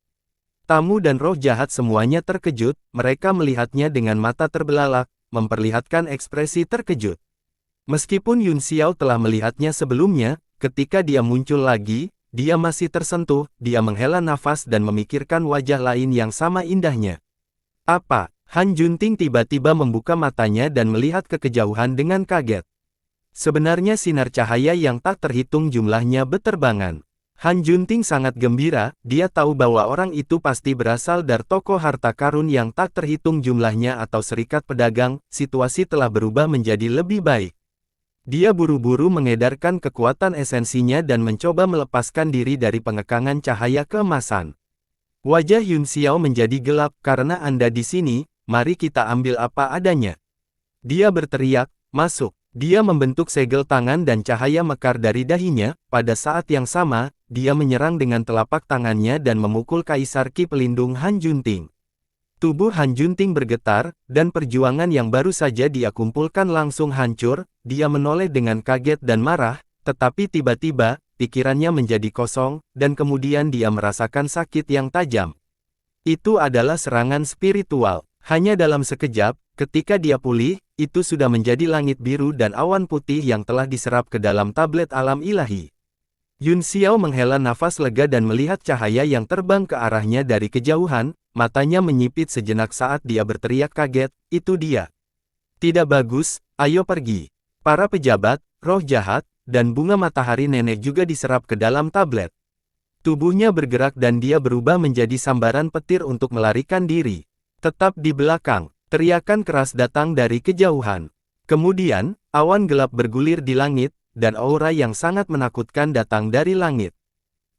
Tamu dan roh jahat semuanya terkejut, mereka melihatnya dengan mata terbelalak, memperlihatkan ekspresi terkejut. Meskipun Yun Xiao telah melihatnya sebelumnya, ketika dia muncul lagi, dia masih tersentuh, dia menghela nafas dan memikirkan wajah lain yang sama indahnya. Apa? Han Junting tiba-tiba membuka matanya dan melihat ke kejauhan dengan kaget. Sebenarnya sinar cahaya yang tak terhitung jumlahnya beterbangan. Han Junting sangat gembira, dia tahu bahwa orang itu pasti berasal dari toko harta karun yang tak terhitung jumlahnya atau serikat pedagang, situasi telah berubah menjadi lebih baik. Dia buru-buru mengedarkan kekuatan esensinya dan mencoba melepaskan diri dari pengekangan cahaya keemasan. Wajah Yun Xiao menjadi gelap, karena Anda di sini, mari kita ambil apa adanya. Dia berteriak, masuk. Dia membentuk segel tangan dan cahaya mekar dari dahinya, pada saat yang sama, dia menyerang dengan telapak tangannya dan memukul Kaisar Ki pelindung Han Junting. Tubuh Han Junting bergetar, dan perjuangan yang baru saja dia kumpulkan langsung hancur, dia menoleh dengan kaget dan marah, tetapi tiba-tiba, pikirannya menjadi kosong, dan kemudian dia merasakan sakit yang tajam. Itu adalah serangan spiritual. Hanya dalam sekejap, ketika dia pulih, itu sudah menjadi langit biru dan awan putih yang telah diserap ke dalam tablet alam ilahi. Yun Xiao menghela nafas lega dan melihat cahaya yang terbang ke arahnya dari kejauhan, matanya menyipit sejenak saat dia berteriak kaget, itu dia. Tidak bagus, ayo pergi. Para pejabat, roh jahat, dan bunga matahari nenek juga diserap ke dalam tablet. Tubuhnya bergerak dan dia berubah menjadi sambaran petir untuk melarikan diri. Tetap di belakang, teriakan keras datang dari kejauhan. Kemudian, awan gelap bergulir di langit, dan aura yang sangat menakutkan datang dari langit.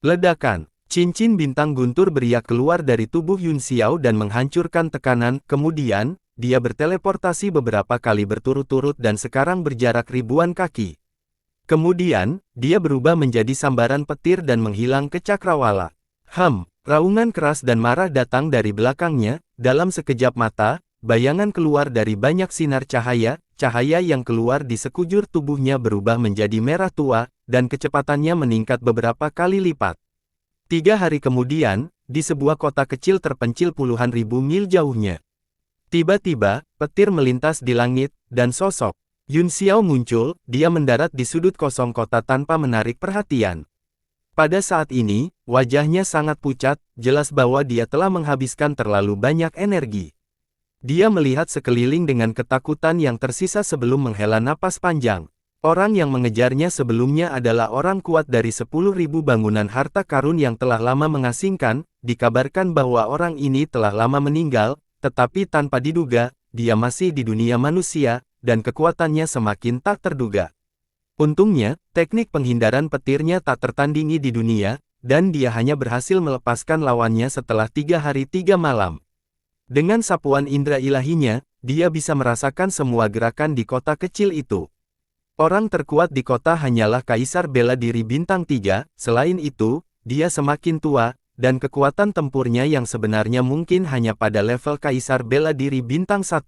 Ledakan, cincin bintang guntur beriak keluar dari tubuh Yun Xiao dan menghancurkan tekanan, kemudian, dia berteleportasi beberapa kali berturut-turut dan sekarang berjarak ribuan kaki. Kemudian, dia berubah menjadi sambaran petir dan menghilang ke cakrawala. Raungan keras dan marah datang dari belakangnya, dalam sekejap mata, bayangan keluar dari banyak sinar cahaya, cahaya yang keluar di sekujur tubuhnya berubah menjadi merah tua, dan kecepatannya meningkat beberapa kali lipat. 3 hari kemudian, di sebuah kota kecil terpencil puluhan ribu mil jauhnya. Tiba-tiba, petir melintas di langit, dan sosok Yun Xiao muncul, dia mendarat di sudut kosong kota tanpa menarik perhatian. Pada saat ini, wajahnya sangat pucat, jelas bahwa dia telah menghabiskan terlalu banyak energi. Dia melihat sekeliling dengan ketakutan yang tersisa sebelum menghela napas panjang. Orang yang mengejarnya sebelumnya adalah orang kuat dari 10.000 bangunan harta karun yang telah lama mengasingkan, dikabarkan bahwa orang ini telah lama meninggal, tetapi tanpa diduga, dia masih di dunia manusia, dan kekuatannya semakin tak terduga. Untungnya, teknik penghindaran petirnya tak tertandingi di dunia, dan dia hanya berhasil melepaskan lawannya setelah 3 hari 3 malam. Dengan sapuan indera ilahinya, dia bisa merasakan semua gerakan di kota kecil itu. Orang terkuat di kota hanyalah Kaisar Bela Diri Bintang 3, selain itu, dia semakin tua, dan kekuatan tempurnya yang sebenarnya mungkin hanya pada level Kaisar Bela Diri Bintang 1.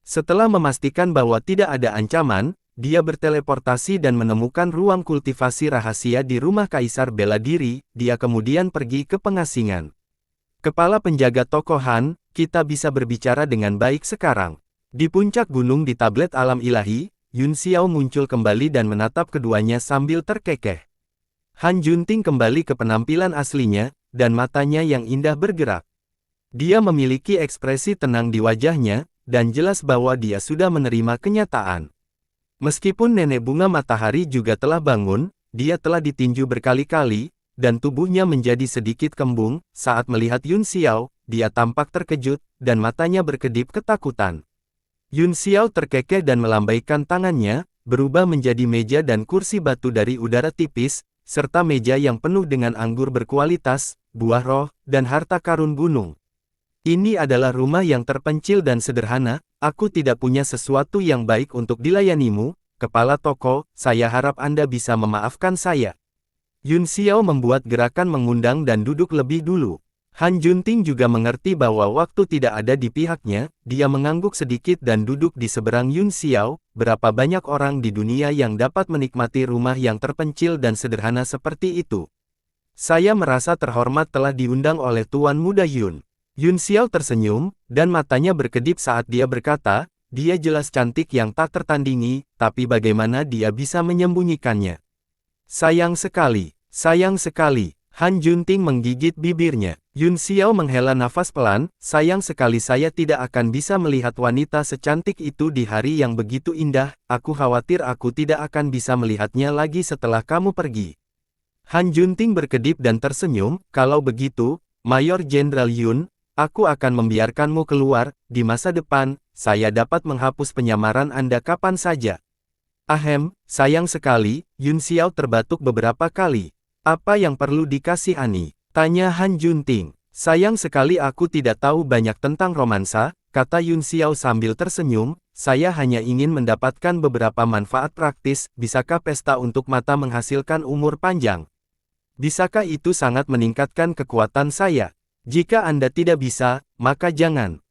Setelah memastikan bahwa tidak ada ancaman, dia berteleportasi dan menemukan ruang kultivasi rahasia di rumah Kaisar Bela Diri, dia kemudian pergi ke pengasingan. Kepala penjaga toko Han, kita bisa berbicara dengan baik sekarang. Di puncak gunung di tablet alam ilahi, Yun Xiao muncul kembali dan menatap keduanya sambil terkekeh. Han Junting kembali ke penampilan aslinya, dan matanya yang indah bergerak. Dia memiliki ekspresi tenang di wajahnya, dan jelas bahwa dia sudah menerima kenyataan. Meskipun nenek bunga matahari juga telah bangun, dia telah ditinju berkali-kali, dan tubuhnya menjadi sedikit kembung. Saat melihat Yun Xiao, dia tampak terkejut, dan matanya berkedip ketakutan. Yun Xiao terkekeh dan melambaikan tangannya, berubah menjadi meja dan kursi batu dari udara tipis, serta meja yang penuh dengan anggur berkualitas, buah roh, dan harta karun gunung. Ini adalah rumah yang terpencil dan sederhana, aku tidak punya sesuatu yang baik untuk dilayanimu, kepala toko, saya harap Anda bisa memaafkan saya. Yun Xiao membuat gerakan mengundang dan duduk lebih dulu. Han Junting juga mengerti bahwa waktu tidak ada di pihaknya, dia mengangguk sedikit dan duduk di seberang Yun Xiao. Berapa banyak orang di dunia yang dapat menikmati rumah yang terpencil dan sederhana seperti itu? Saya merasa terhormat telah diundang oleh Tuan Muda Yun. Yun Xiao tersenyum, dan matanya berkedip saat dia berkata, dia jelas cantik yang tak tertandingi, tapi bagaimana dia bisa menyembunyikannya? Sayang sekali, sayang sekali. Han Junting menggigit bibirnya. Yun Xiao menghela nafas pelan, sayang sekali saya tidak akan bisa melihat wanita secantik itu di hari yang begitu indah, aku khawatir aku tidak akan bisa melihatnya lagi setelah kamu pergi. Han Junting berkedip dan tersenyum, kalau begitu, Mayor Jenderal Yun, aku akan membiarkanmu keluar, di masa depan, saya dapat menghapus penyamaran Anda kapan saja. Ahem, sayang sekali, Yun Xiao terbatuk beberapa kali. Apa yang perlu dikasihani? Tanya Han Junting. Sayang sekali aku tidak tahu banyak tentang romansa, kata Yun Xiao sambil tersenyum, saya hanya ingin mendapatkan beberapa manfaat praktis, bisakah pesta untuk mata menghasilkan umur panjang? Bisakah itu sangat meningkatkan kekuatan saya? Jika Anda tidak bisa, maka jangan.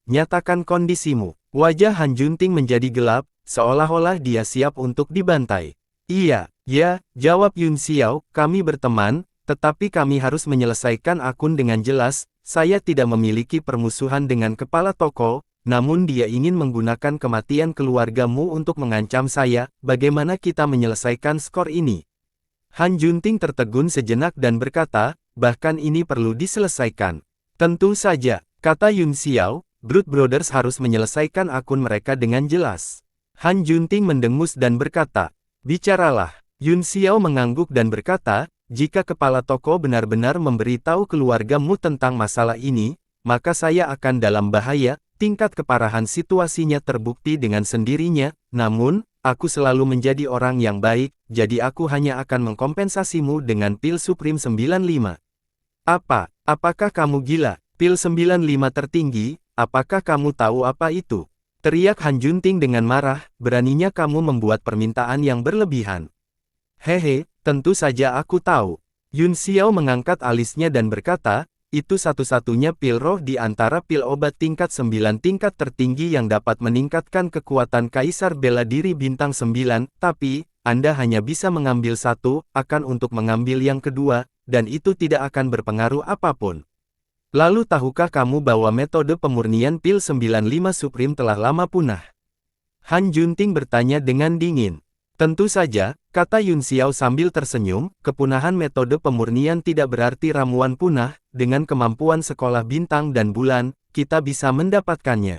Nyatakan kondisimu. Wajah Han Junting menjadi gelap, seolah-olah dia siap untuk dibantai. Iya, ya, jawab Yun Xiao, kami berteman, tetapi kami harus menyelesaikan akun dengan jelas, saya tidak memiliki permusuhan dengan kepala toko, namun dia ingin menggunakan kematian keluargamu untuk mengancam saya, bagaimana kita menyelesaikan skor ini? Han Junting tertegun sejenak dan berkata, bahkan ini perlu diselesaikan. Tentu saja, kata Yun Xiao, Blood Brothers harus menyelesaikan akun mereka dengan jelas. Han Junting mendengus dan berkata, bicaralah. Yun Xiao mengangguk dan berkata, jika kepala toko benar-benar memberitahu keluargamu tentang masalah ini, maka saya akan dalam bahaya, tingkat keparahan situasinya terbukti dengan sendirinya, namun, aku selalu menjadi orang yang baik, jadi aku hanya akan mengkompensasimu dengan pil Supreme 95. Apakah kamu gila? Pil 95 tertinggi, apakah kamu tahu apa itu? Teriak Han Junting dengan marah, beraninya kamu membuat permintaan yang berlebihan. Hehe, tentu saja aku tahu. Yun Xiao mengangkat alisnya dan berkata, itu satu-satunya pil roh di antara pil obat tingkat 9 tingkat tertinggi yang dapat meningkatkan kekuatan Kaisar Bela Diri bintang 9, tapi, Anda hanya bisa mengambil satu, akan untuk mengambil yang kedua, dan itu tidak akan berpengaruh apapun. Lalu tahukah kamu bahwa metode pemurnian pil 95 Supreme telah lama punah? Han Junting bertanya dengan dingin. Tentu saja, kata Yun Xiao sambil tersenyum, kepunahan metode pemurnian tidak berarti ramuan punah, dengan kemampuan sekolah bintang dan bulan, kita bisa mendapatkannya.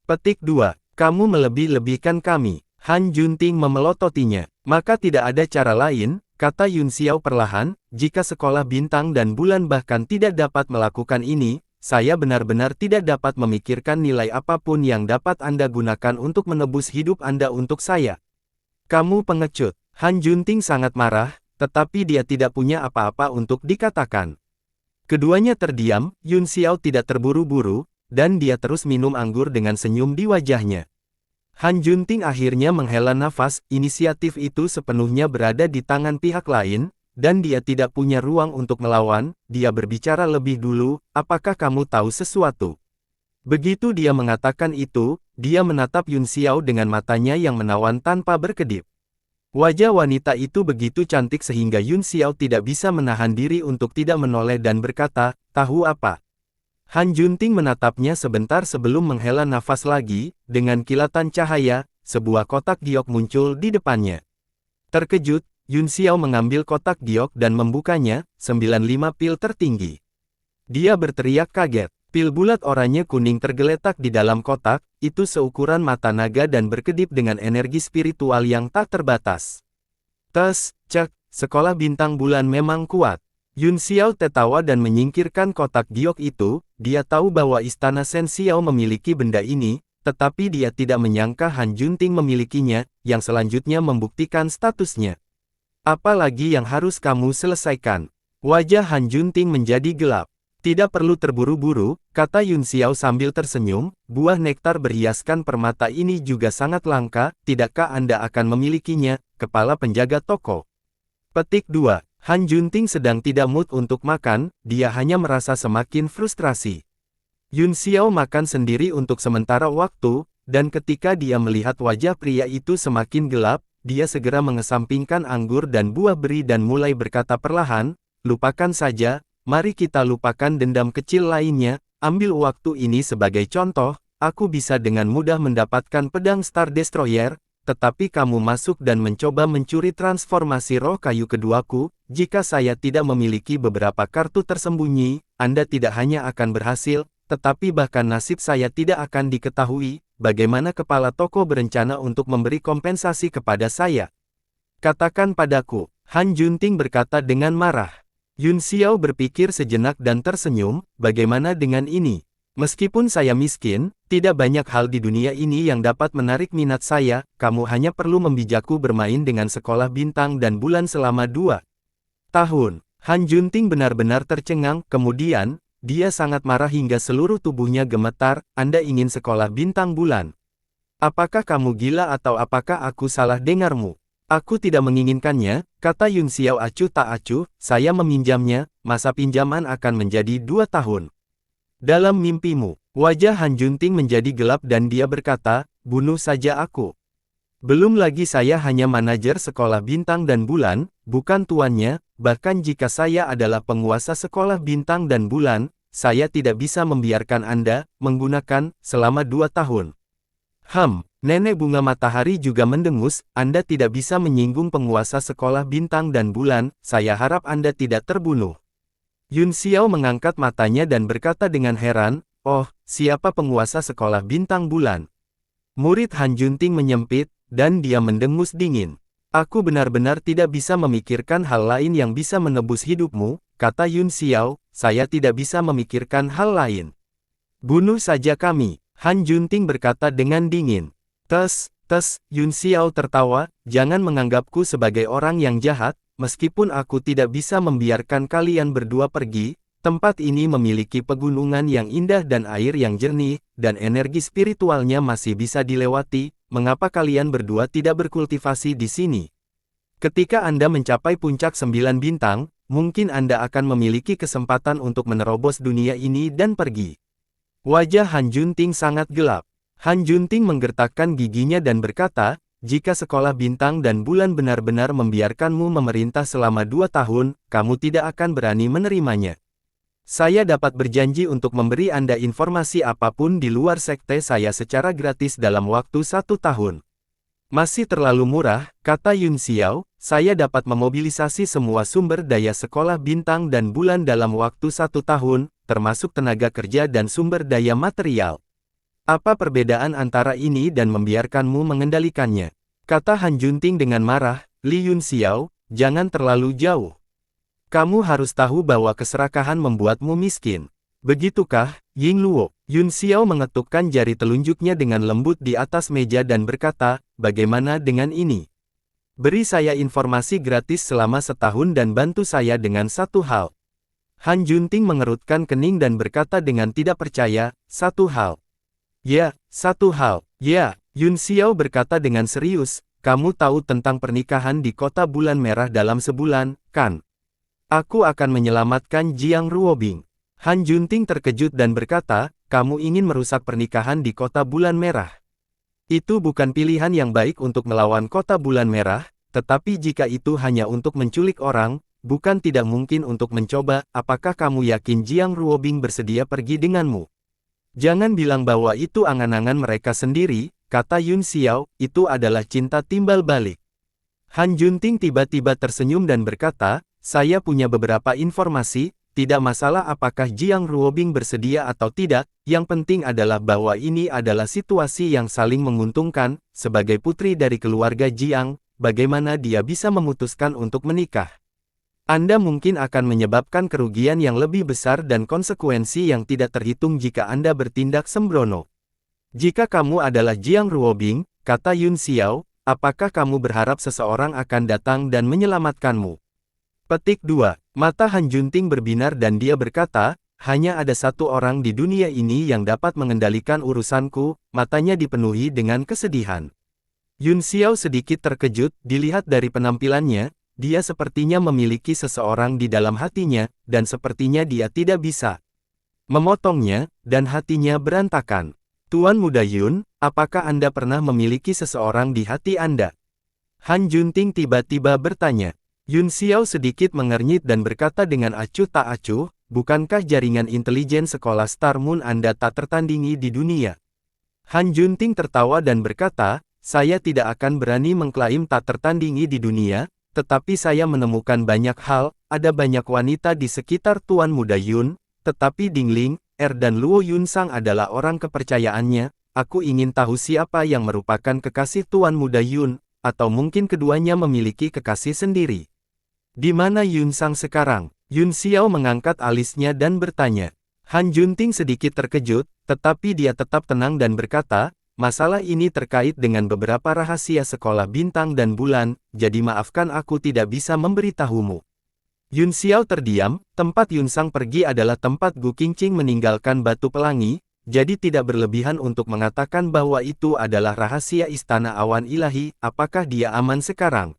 Petik 2. Kamu melebih-lebihkan kami. Han Junting memelototinya. Maka tidak ada cara lain, kata Yun Xiao perlahan, jika sekolah bintang dan bulan bahkan tidak dapat melakukan ini, saya benar-benar tidak dapat memikirkan nilai apapun yang dapat Anda gunakan untuk menebus hidup Anda untuk saya. Kamu pengecut. Han Junting sangat marah, tetapi dia tidak punya apa-apa untuk dikatakan. Keduanya terdiam, Yun Xiao tidak terburu-buru, dan dia terus minum anggur dengan senyum di wajahnya. Han Junting akhirnya menghela nafas, inisiatif itu sepenuhnya berada di tangan pihak lain, dan dia tidak punya ruang untuk melawan, dia berbicara lebih dulu, apakah kamu tahu sesuatu? Begitu dia mengatakan itu, dia menatap Yun Xiao dengan matanya yang menawan tanpa berkedip. Wajah wanita itu begitu cantik sehingga Yun Xiao tidak bisa menahan diri untuk tidak menoleh dan berkata, tahu apa? Han Junting menatapnya sebentar sebelum menghela nafas lagi, dengan kilatan cahaya, sebuah kotak giok muncul di depannya. Terkejut, Yun Xiao mengambil kotak giok dan membukanya, 95 pil tertinggi. Dia berteriak kaget. Pil bulat oranye kuning tergeletak di dalam kotak, itu seukuran mata naga dan berkedip dengan energi spiritual yang tak terbatas. Tes, cek, sekolah bintang bulan memang kuat. Yun Xiao tertawa dan menyingkirkan kotak giok itu, dia tahu bahwa istana Shen Xiao memiliki benda ini, tetapi dia tidak menyangka Han Junting memilikinya, yang selanjutnya membuktikan statusnya. Apalagi yang harus kamu selesaikan? Wajah Han Junting menjadi gelap. Tidak perlu terburu-buru, kata Yun Xiao sambil tersenyum, buah nektar berhiaskan permata ini juga sangat langka, tidakkah Anda akan memilikinya, kepala penjaga toko? Petik 2. Han Junting sedang tidak mood untuk makan, dia hanya merasa semakin frustrasi. Yun Xiao makan sendiri untuk sementara waktu, dan ketika dia melihat wajah pria itu semakin gelap, dia segera mengesampingkan anggur dan buah beri dan mulai berkata perlahan, lupakan saja, mari kita lupakan dendam kecil lainnya, ambil waktu ini sebagai contoh, aku bisa dengan mudah mendapatkan pedang Star Destroyer, tetapi kamu masuk dan mencoba mencuri transformasi roh kayu keduaku, jika saya tidak memiliki beberapa kartu tersembunyi, Anda tidak hanya akan berhasil, tetapi bahkan nasib saya tidak akan diketahui, bagaimana kepala toko berencana untuk memberi kompensasi kepada saya? Katakan padaku, Han Junting berkata dengan marah. Yun Xiao berpikir sejenak dan tersenyum, bagaimana dengan ini? Meskipun saya miskin, tidak banyak hal di dunia ini yang dapat menarik minat saya, kamu hanya perlu membijakku bermain dengan sekolah bintang dan bulan selama 2 tahun. Han Junting benar-benar tercengang, kemudian, dia sangat marah hingga seluruh tubuhnya gemetar, Anda ingin sekolah bintang bulan? Apakah kamu gila atau apakah aku salah dengarmu? Aku tidak menginginkannya, kata Yun Xiao acuh tak acuh, saya meminjamnya, masa pinjaman akan menjadi 2 tahun. Dalam mimpimu, wajah Han Junting menjadi gelap dan dia berkata, bunuh saja aku. Belum lagi saya hanya manajer sekolah bintang dan bulan, bukan tuannya, bahkan jika saya adalah penguasa sekolah bintang dan bulan, saya tidak bisa membiarkan Anda menggunakan selama 2 tahun. Nenek bunga matahari juga mendengus, Anda tidak bisa menyinggung penguasa sekolah bintang dan bulan, saya harap Anda tidak terbunuh. Yun Xiao mengangkat matanya dan berkata dengan heran, oh, siapa penguasa sekolah bintang bulan? Murid Han Junting menyempit, dan dia mendengus dingin. Aku benar-benar tidak bisa memikirkan hal lain yang bisa menebus hidupmu, kata Yun Xiao, saya tidak bisa memikirkan hal lain. Bunuh saja kami, Han Junting berkata dengan dingin. Tes, Yun Xiao tertawa, jangan menganggapku sebagai orang yang jahat, meskipun aku tidak bisa membiarkan kalian berdua pergi, tempat ini memiliki pegunungan yang indah dan air yang jernih, dan energi spiritualnya masih bisa dilewati, mengapa kalian berdua tidak berkultivasi di sini? Ketika Anda mencapai puncak 9 bintang, mungkin Anda akan memiliki kesempatan untuk menerobos dunia ini dan pergi. Wajah Han Junting sangat gelap. Han Junting menggertakkan giginya dan berkata, jika sekolah bintang dan bulan benar-benar membiarkanmu memerintah selama 2 tahun, kamu tidak akan berani menerimanya. Saya dapat berjanji untuk memberi Anda informasi apapun di luar sekte saya secara gratis dalam waktu 1 tahun. Masih terlalu murah, kata Yun Xiao, saya dapat memobilisasi semua sumber daya sekolah bintang dan bulan dalam waktu 1 tahun, termasuk tenaga kerja dan sumber daya material. Apa perbedaan antara ini dan membiarkanmu mengendalikannya? Kata Han Junting dengan marah, Li Yun Xiao, jangan terlalu jauh. Kamu harus tahu bahwa keserakahan membuatmu miskin. Begitukah, Ying Luo? Yun Xiao mengetukkan jari telunjuknya dengan lembut di atas meja dan berkata, bagaimana dengan ini? Beri saya informasi gratis selama 1 tahun dan bantu saya dengan 1 hal. Han Junting mengerutkan kening dan berkata dengan tidak percaya, 1 hal. Ya, 1 hal. Ya, Yun Xiao berkata dengan serius, kamu tahu tentang pernikahan di kota bulan merah dalam sebulan, kan? Aku akan menyelamatkan Jiang Ruobing. Han Junting terkejut dan berkata, kamu ingin merusak pernikahan di kota bulan merah. Itu bukan pilihan yang baik untuk melawan kota bulan merah, tetapi jika itu hanya untuk menculik orang, bukan tidak mungkin untuk mencoba, apakah kamu yakin Jiang Ruobing bersedia pergi denganmu? Jangan bilang bahwa itu angan-angan mereka sendiri, kata Yun Xiao, itu adalah cinta timbal balik. Han Junting tiba-tiba tersenyum dan berkata, saya punya beberapa informasi, tidak masalah apakah Jiang Ruobing bersedia atau tidak, yang penting adalah bahwa ini adalah situasi yang saling menguntungkan. Sebagai putri dari keluarga Jiang, bagaimana dia bisa memutuskan untuk menikah? Anda mungkin akan menyebabkan kerugian yang lebih besar dan konsekuensi yang tidak terhitung jika Anda bertindak sembrono. Jika kamu adalah Jiang Ruobing, kata Yun Xiao, apakah kamu berharap seseorang akan datang dan menyelamatkanmu? Petik 2. Mata Han Junting berbinar dan dia berkata, hanya ada satu orang di dunia ini yang dapat mengendalikan urusanku. Matanya dipenuhi dengan kesedihan. Yun Xiao sedikit terkejut, dilihat dari penampilannya, dia sepertinya memiliki seseorang di dalam hatinya, dan sepertinya dia tidak bisa memotongnya, dan hatinya berantakan. Tuan Muda Yun, apakah Anda pernah memiliki seseorang di hati Anda? Han Junting tiba-tiba bertanya. Yun Xiao sedikit mengernyit dan berkata dengan acuh tak acuh, bukankah jaringan intelijen sekolah Star Moon Anda tak tertandingi di dunia? Han Junting tertawa dan berkata, saya tidak akan berani mengklaim tak tertandingi di dunia, tetapi saya menemukan banyak hal, ada banyak wanita di sekitar Tuan Muda Yun, tetapi Dingling, dan Luo Yunsang adalah orang kepercayaannya. Aku ingin tahu siapa yang merupakan kekasih Tuan Muda Yun, atau mungkin keduanya memiliki kekasih sendiri. Di mana Yunsang sekarang? Yun Xiao mengangkat alisnya dan bertanya. Han Junting sedikit terkejut, tetapi dia tetap tenang dan berkata, masalah ini terkait dengan beberapa rahasia sekolah bintang dan bulan, jadi maafkan aku tidak bisa memberitahumu. Yun Xiao terdiam, tempat Yunsang pergi adalah tempat Gu Qingqing meninggalkan batu pelangi, jadi tidak berlebihan untuk mengatakan bahwa itu adalah rahasia istana awan ilahi. Apakah dia aman sekarang?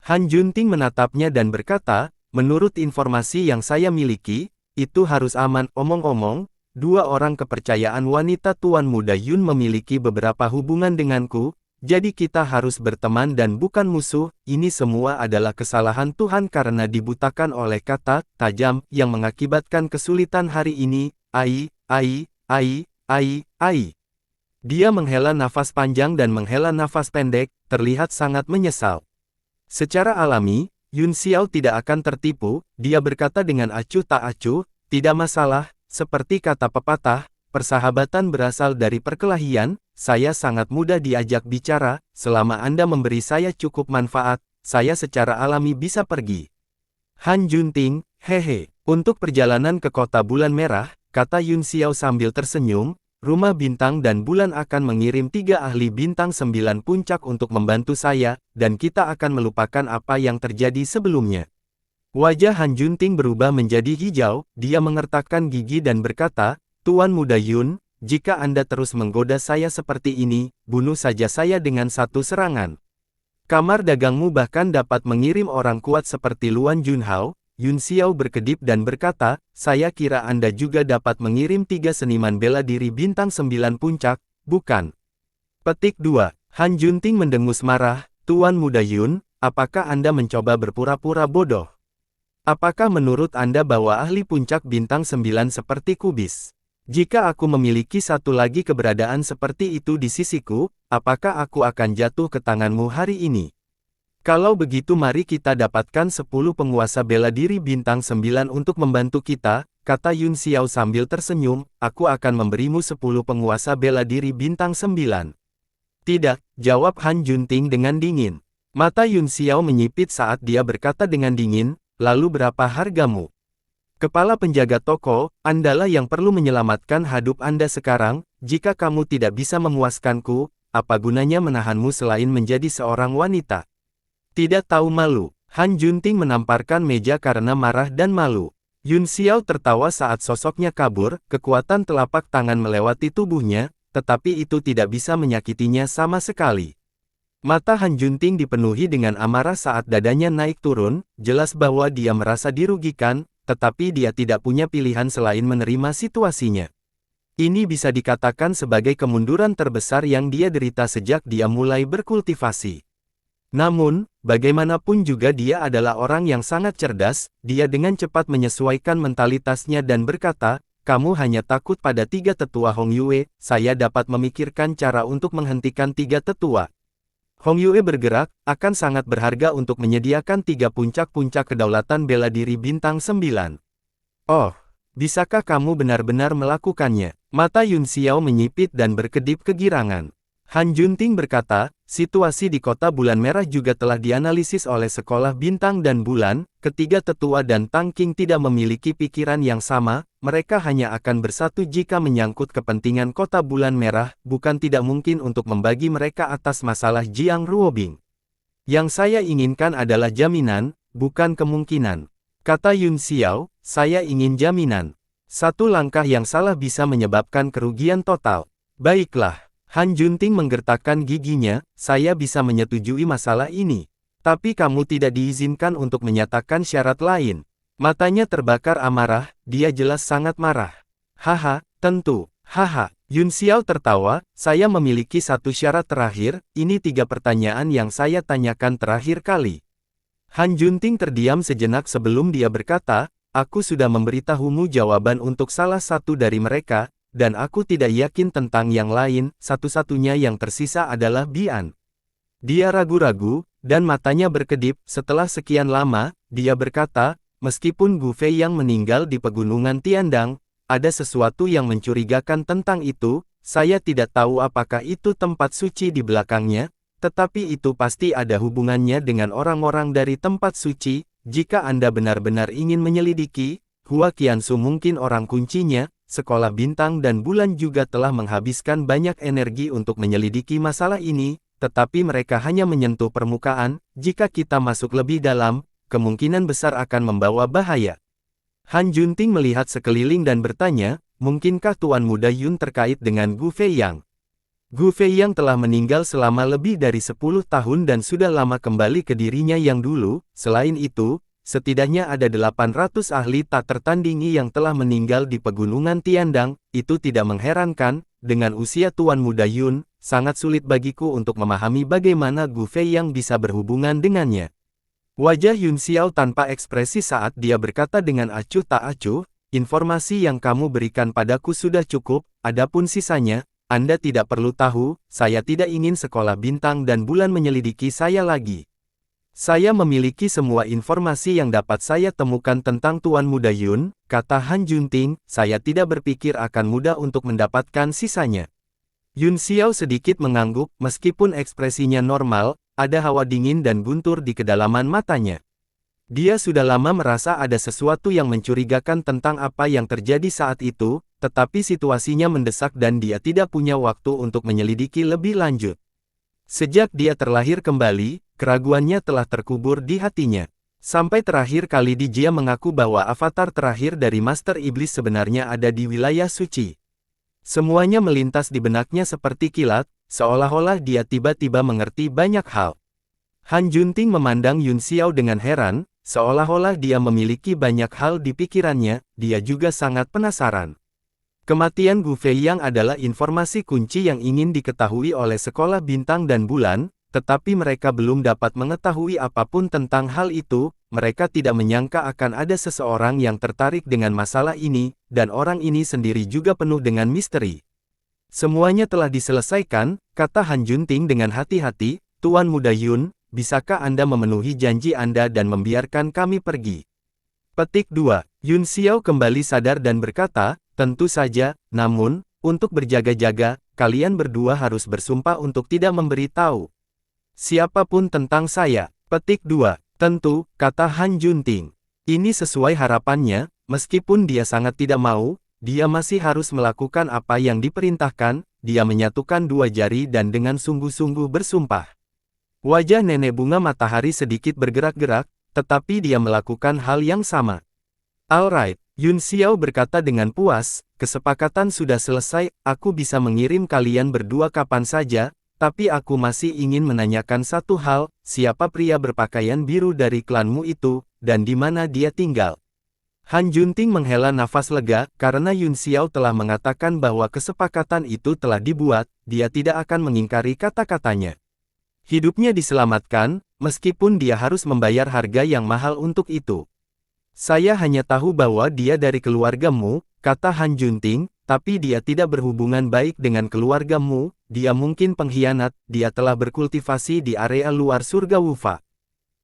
Han Junting menatapnya dan berkata, menurut informasi yang saya miliki, itu harus aman. Omong-omong, dua orang kepercayaan wanita Tuan Muda Yun memiliki beberapa hubungan denganku, jadi kita harus berteman dan bukan musuh. Ini semua adalah kesalahan Tuhan karena dibutakan oleh kata tajam yang mengakibatkan kesulitan hari ini. Dia menghela nafas panjang dan menghela nafas pendek, terlihat sangat menyesal. Secara alami, Yun Xiao tidak akan tertipu, dia berkata dengan acuh tak acuh, tidak masalah, seperti kata pepatah, persahabatan berasal dari perkelahian, saya sangat mudah diajak bicara, selama Anda memberi saya cukup manfaat, saya secara alami bisa pergi. Han Junting, hehe, untuk perjalanan ke kota bulan merah, kata Yun Xiao sambil tersenyum, rumah bintang dan bulan akan mengirim 3 ahli bintang 9 puncak untuk membantu saya, dan kita akan melupakan apa yang terjadi sebelumnya. Wajah Han Junting berubah menjadi hijau, dia mengertakkan gigi dan berkata, Tuan Muda Yun, jika Anda terus menggoda saya seperti ini, bunuh saja saya dengan satu serangan. Kamar dagangmu bahkan dapat mengirim orang kuat seperti Luan Junhao. Yun Xiao berkedip dan berkata, saya kira Anda juga dapat mengirim 3 seniman bela diri bintang 9 puncak, bukan? Petik 2. Han Junting mendengus marah, Tuan Muda Yun, apakah Anda mencoba berpura-pura bodoh? Apakah menurut Anda bahwa ahli puncak bintang 9 seperti kubis? Jika aku memiliki satu lagi keberadaan seperti itu di sisiku, apakah aku akan jatuh ke tanganmu hari ini? Kalau begitu mari kita dapatkan 10 penguasa bela diri bintang 9 untuk membantu kita, kata Yun Xiao sambil tersenyum, aku akan memberimu 10 penguasa bela diri bintang 9. Tidak, jawab Han Junting dengan dingin. Mata Yun Xiao menyipit saat dia berkata dengan dingin, lalu berapa hargamu? Kepala penjaga toko, Andalah yang perlu menyelamatkan hidup Anda sekarang, jika kamu tidak bisa memuaskanku, apa gunanya menahanmu selain menjadi seorang wanita? Tidak tahu malu, Han Junting menamparkan meja karena marah dan malu. Yun Xiao tertawa saat sosoknya kabur, kekuatan telapak tangan melewati tubuhnya, tetapi itu tidak bisa menyakitinya sama sekali. Mata Han Junting dipenuhi dengan amarah saat dadanya naik turun, jelas bahwa dia merasa dirugikan, tetapi dia tidak punya pilihan selain menerima situasinya. Ini bisa dikatakan sebagai kemunduran terbesar yang dia derita sejak dia mulai berkultivasi. Namun, bagaimanapun juga dia adalah orang yang sangat cerdas, dia dengan cepat menyesuaikan mentalitasnya dan berkata, kamu hanya takut pada 3 tetua Hong Yue, saya dapat memikirkan cara untuk menghentikan 3 tetua. Hong Yue bergerak, akan sangat berharga untuk menyediakan 3 puncak-puncak kedaulatan bela diri bintang 9. Oh, bisakah kamu benar-benar melakukannya? Mata Yun Xiao menyipit dan berkedip kegirangan. Han Junting berkata, situasi di kota bulan merah juga telah dianalisis oleh sekolah bintang dan bulan, ketiga tetua dan Tang Qing tidak memiliki pikiran yang sama, mereka hanya akan bersatu jika menyangkut kepentingan kota bulan merah, bukan tidak mungkin untuk membagi mereka atas masalah Jiang Ruobing. Yang saya inginkan adalah jaminan, bukan kemungkinan. Kata Yun Xiao, saya ingin jaminan. Satu langkah yang salah bisa menyebabkan kerugian total. Baiklah. Han Junting menggertakkan giginya, saya bisa menyetujui masalah ini. Tapi kamu tidak diizinkan untuk menyatakan syarat lain. Matanya terbakar amarah, dia jelas sangat marah. Haha, tentu, haha. Yun Xiao tertawa, saya memiliki satu syarat terakhir, ini 3 pertanyaan yang saya tanyakan terakhir kali. Han Junting terdiam sejenak sebelum dia berkata, aku sudah memberitahumu jawaban untuk salah satu dari mereka, dan aku tidak yakin tentang yang lain, satu-satunya yang tersisa adalah Bian. Dia ragu-ragu, dan matanya berkedip, setelah sekian lama, dia berkata, meskipun Gu Fei yang meninggal di pegunungan Tiandang, ada sesuatu yang mencurigakan tentang itu, saya tidak tahu apakah itu tempat suci di belakangnya, tetapi itu pasti ada hubungannya dengan orang-orang dari tempat suci, jika Anda benar-benar ingin menyelidiki, Hua Qiansu mungkin orang kuncinya. Sekolah bintang dan bulan juga telah menghabiskan banyak energi untuk menyelidiki masalah ini, tetapi mereka hanya menyentuh permukaan, jika kita masuk lebih dalam, kemungkinan besar akan membawa bahaya. Han Junting melihat sekeliling dan bertanya, mungkinkah Tuan Muda Yun terkait dengan Gu Fei Yang? Gu Fei Yang telah meninggal selama lebih dari 10 tahun dan sudah lama kembali ke dirinya yang dulu, selain itu, setidaknya ada 800 ahli tak tertandingi yang telah meninggal di pegunungan Tiandang, itu tidak mengherankan, dengan usia Tuan Muda Yun, sangat sulit bagiku untuk memahami bagaimana Gu Fei yang bisa berhubungan dengannya. Wajah Yun Xiao tanpa ekspresi saat dia berkata dengan acuh tak acuh, informasi yang kamu berikan padaku sudah cukup, adapun sisanya, Anda tidak perlu tahu, saya tidak ingin sekolah bintang dan bulan menyelidiki saya lagi. Saya memiliki semua informasi yang dapat saya temukan tentang Tuan Muda Yun, kata Han Junting, saya tidak berpikir akan mudah untuk mendapatkan sisanya. Yun Xiao sedikit mengangguk, meskipun ekspresinya normal, ada hawa dingin dan guntur di kedalaman matanya. Dia sudah lama merasa ada sesuatu yang mencurigakan tentang apa yang terjadi saat itu, tetapi situasinya mendesak dan dia tidak punya waktu untuk menyelidiki lebih lanjut. Sejak dia terlahir kembali, keraguannya telah terkubur di hatinya. Sampai terakhir kali dia mengaku bahwa avatar terakhir dari Master Iblis sebenarnya ada di wilayah suci. Semuanya melintas di benaknya seperti kilat, seolah-olah dia tiba-tiba mengerti banyak hal. Han Junting memandang Yun Xiao dengan heran, seolah-olah dia memiliki banyak hal di pikirannya, dia juga sangat penasaran. Kematian Gu Fei Yang adalah informasi kunci yang ingin diketahui oleh sekolah bintang dan bulan, tetapi mereka belum dapat mengetahui apapun tentang hal itu, mereka tidak menyangka akan ada seseorang yang tertarik dengan masalah ini, dan orang ini sendiri juga penuh dengan misteri. Semuanya telah diselesaikan, kata Han Junting dengan hati-hati, Tuan Muda Yun, bisakah Anda memenuhi janji Anda dan membiarkan kami pergi? Petik 2. Yun Xiao kembali sadar dan berkata, tentu saja, namun, untuk berjaga-jaga, kalian berdua harus bersumpah untuk tidak memberi tahu siapapun tentang saya. Petik 2. Tentu, kata Han Junting. Ini sesuai harapannya, meskipun dia sangat tidak mau, dia masih harus melakukan apa yang diperintahkan, dia menyatukan 2 jari dan dengan sungguh-sungguh bersumpah. Wajah nenek bunga matahari sedikit bergerak-gerak, tetapi dia melakukan hal yang sama. Alright, Yun Xiao berkata dengan puas, kesepakatan sudah selesai, aku bisa mengirim kalian berdua kapan saja, tapi aku masih ingin menanyakan satu hal, siapa pria berpakaian biru dari klanmu itu, dan di mana dia tinggal? Han Junting menghela nafas lega, karena Yun Xiao telah mengatakan bahwa kesepakatan itu telah dibuat, dia tidak akan mengingkari kata-katanya. Hidupnya diselamatkan, meskipun dia harus membayar harga yang mahal untuk itu. Saya hanya tahu bahwa dia dari keluargamu, kata Han Junting, tapi dia tidak berhubungan baik dengan keluargamu, dia mungkin pengkhianat, dia telah berkultivasi di area luar surga Wufa.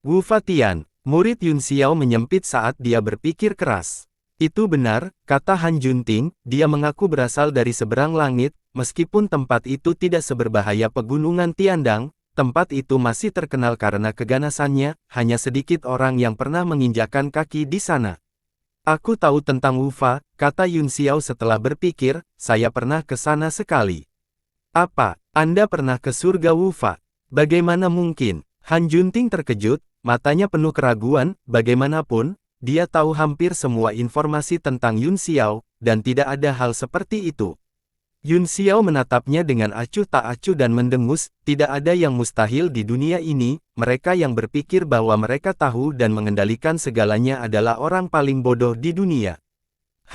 Wufa Tian, murid Yun Xiao menyempit saat dia berpikir keras. Itu benar, kata Han Junting, dia mengaku berasal dari seberang langit, meskipun tempat itu tidak seberbahaya pegunungan Tiandang, tempat itu masih terkenal karena keganasannya, hanya sedikit orang yang pernah menginjakkan kaki di sana. Aku tahu tentang Wufa, kata Yun Xiao setelah berpikir, saya pernah ke sana sekali. Apa, Anda pernah ke surga Wufa? Bagaimana mungkin? Han Junting terkejut, matanya penuh keraguan, bagaimanapun, dia tahu hampir semua informasi tentang Yun Xiao, dan tidak ada hal seperti itu. Yun Xiao menatapnya dengan acuh tak acuh dan mendengus, tidak ada yang mustahil di dunia ini, mereka yang berpikir bahwa mereka tahu dan mengendalikan segalanya adalah orang paling bodoh di dunia.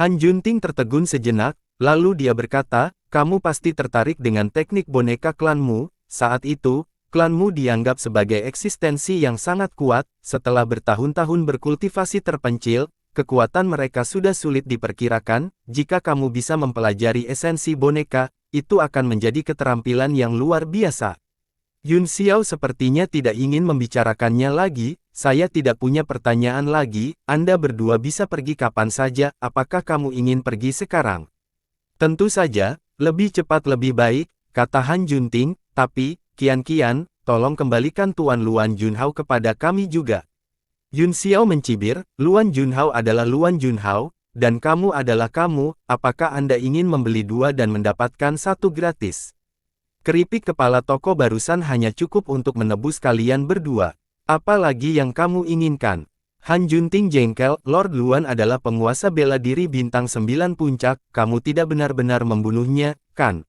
Han Junting tertegun sejenak, lalu dia berkata, kamu pasti tertarik dengan teknik boneka klanmu, saat itu, klanmu dianggap sebagai eksistensi yang sangat kuat, setelah bertahun-tahun berkultivasi terpencil, kekuatan mereka sudah sulit diperkirakan, jika kamu bisa mempelajari esensi boneka, itu akan menjadi keterampilan yang luar biasa. Yun Xiao sepertinya tidak ingin membicarakannya lagi, saya tidak punya pertanyaan lagi, Anda berdua bisa pergi kapan saja, apakah kamu ingin pergi sekarang? Tentu saja, lebih cepat lebih baik, kata Han Junting, tapi, Kian, tolong kembalikan Tuan Luan Junhao kepada kami juga. Yun Xiao mencibir, Luan Junhao adalah Luan Junhao, dan kamu adalah kamu, apakah Anda ingin membeli dua dan mendapatkan satu gratis? Keripik kepala toko barusan hanya cukup untuk menebus kalian berdua. Apa lagi yang kamu inginkan? Han Junting jengkel, Lord Luan adalah penguasa bela diri bintang 9 puncak, kamu tidak benar-benar membunuhnya, kan?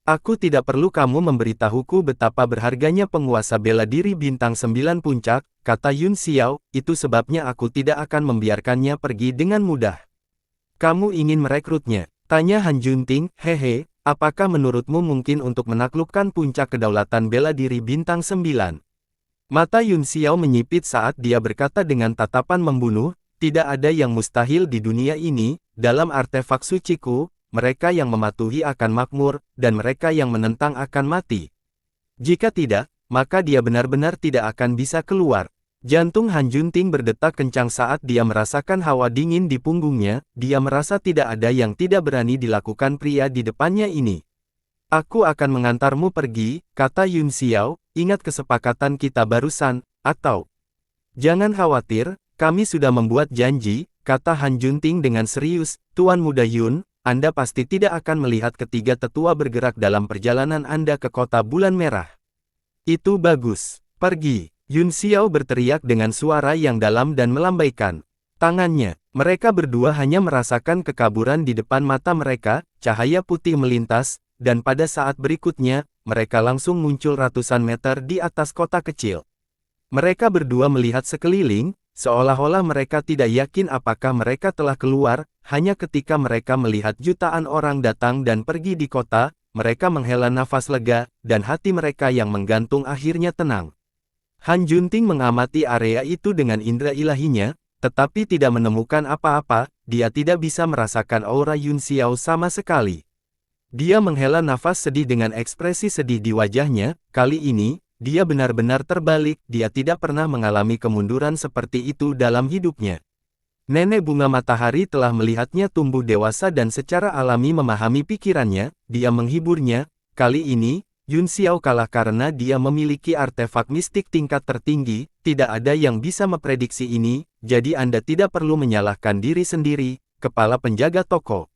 Aku tidak perlu kamu memberitahuku betapa berharganya penguasa bela diri bintang 9 puncak, kata Yun Xiao, itu sebabnya aku tidak akan membiarkannya pergi dengan mudah. Kamu ingin merekrutnya? Tanya Han Junting, hehe, apakah menurutmu mungkin untuk menaklukkan puncak kedaulatan bela diri bintang 9? Mata Yun Xiao menyipit saat dia berkata dengan tatapan membunuh, tidak ada yang mustahil di dunia ini, dalam artefak suciku, mereka yang mematuhi akan makmur, dan mereka yang menentang akan mati. Jika tidak, maka dia benar-benar tidak akan bisa keluar. Jantung Han Junting berdetak kencang saat dia merasakan hawa dingin di punggungnya, dia merasa tidak ada yang tidak berani dilakukan pria di depannya ini. Aku akan mengantarmu pergi, kata Yun Xiao, ingat kesepakatan kita barusan, atau... Jangan khawatir, kami sudah membuat janji, kata Han Junting dengan serius, Tuan Muda Yun, Anda pasti tidak akan melihat ketiga tetua bergerak dalam perjalanan Anda ke kota bulan merah. Itu bagus. Pergi. Yun Xiao berteriak dengan suara yang dalam dan melambaikan tangannya. Mereka berdua hanya merasakan kekaburan di depan mata mereka, cahaya putih melintas, dan pada saat berikutnya, mereka langsung muncul ratusan meter di atas kota kecil. Mereka berdua melihat sekeliling, seolah-olah mereka tidak yakin apakah mereka telah keluar, hanya ketika mereka melihat jutaan orang datang dan pergi di kota, mereka menghela nafas lega, dan hati mereka yang menggantung akhirnya tenang. Han Junting mengamati area itu dengan indera ilahinya, tetapi tidak menemukan apa-apa, dia tidak bisa merasakan aura Yun Xiao sama sekali. Dia menghela nafas sedih dengan ekspresi sedih di wajahnya, kali ini, dia benar-benar terbalik, dia tidak pernah mengalami kemunduran seperti itu dalam hidupnya. Nenek bunga matahari telah melihatnya tumbuh dewasa dan secara alami memahami pikirannya, dia menghiburnya, kali ini, Yun Xiao kalah karena dia memiliki artefak mistik tingkat tertinggi, tidak ada yang bisa memprediksi ini, jadi Anda tidak perlu menyalahkan diri sendiri, kepala penjaga toko.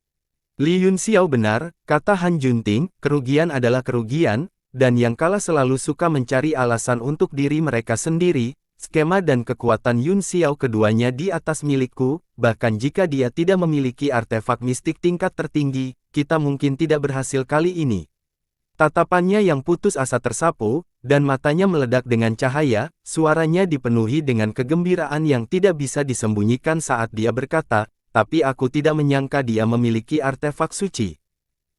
Li Yun Xiao benar, kata Han Junting, kerugian adalah kerugian, dan yang kalah selalu suka mencari alasan untuk diri mereka sendiri, skema dan kekuatan Yun Xiao keduanya di atas milikku, bahkan jika dia tidak memiliki artefak mistik tingkat tertinggi, kita mungkin tidak berhasil kali ini. Tatapannya yang putus asa tersapu, dan matanya meledak dengan cahaya, suaranya dipenuhi dengan kegembiraan yang tidak bisa disembunyikan saat dia berkata, tapi aku tidak menyangka dia memiliki artefak suci.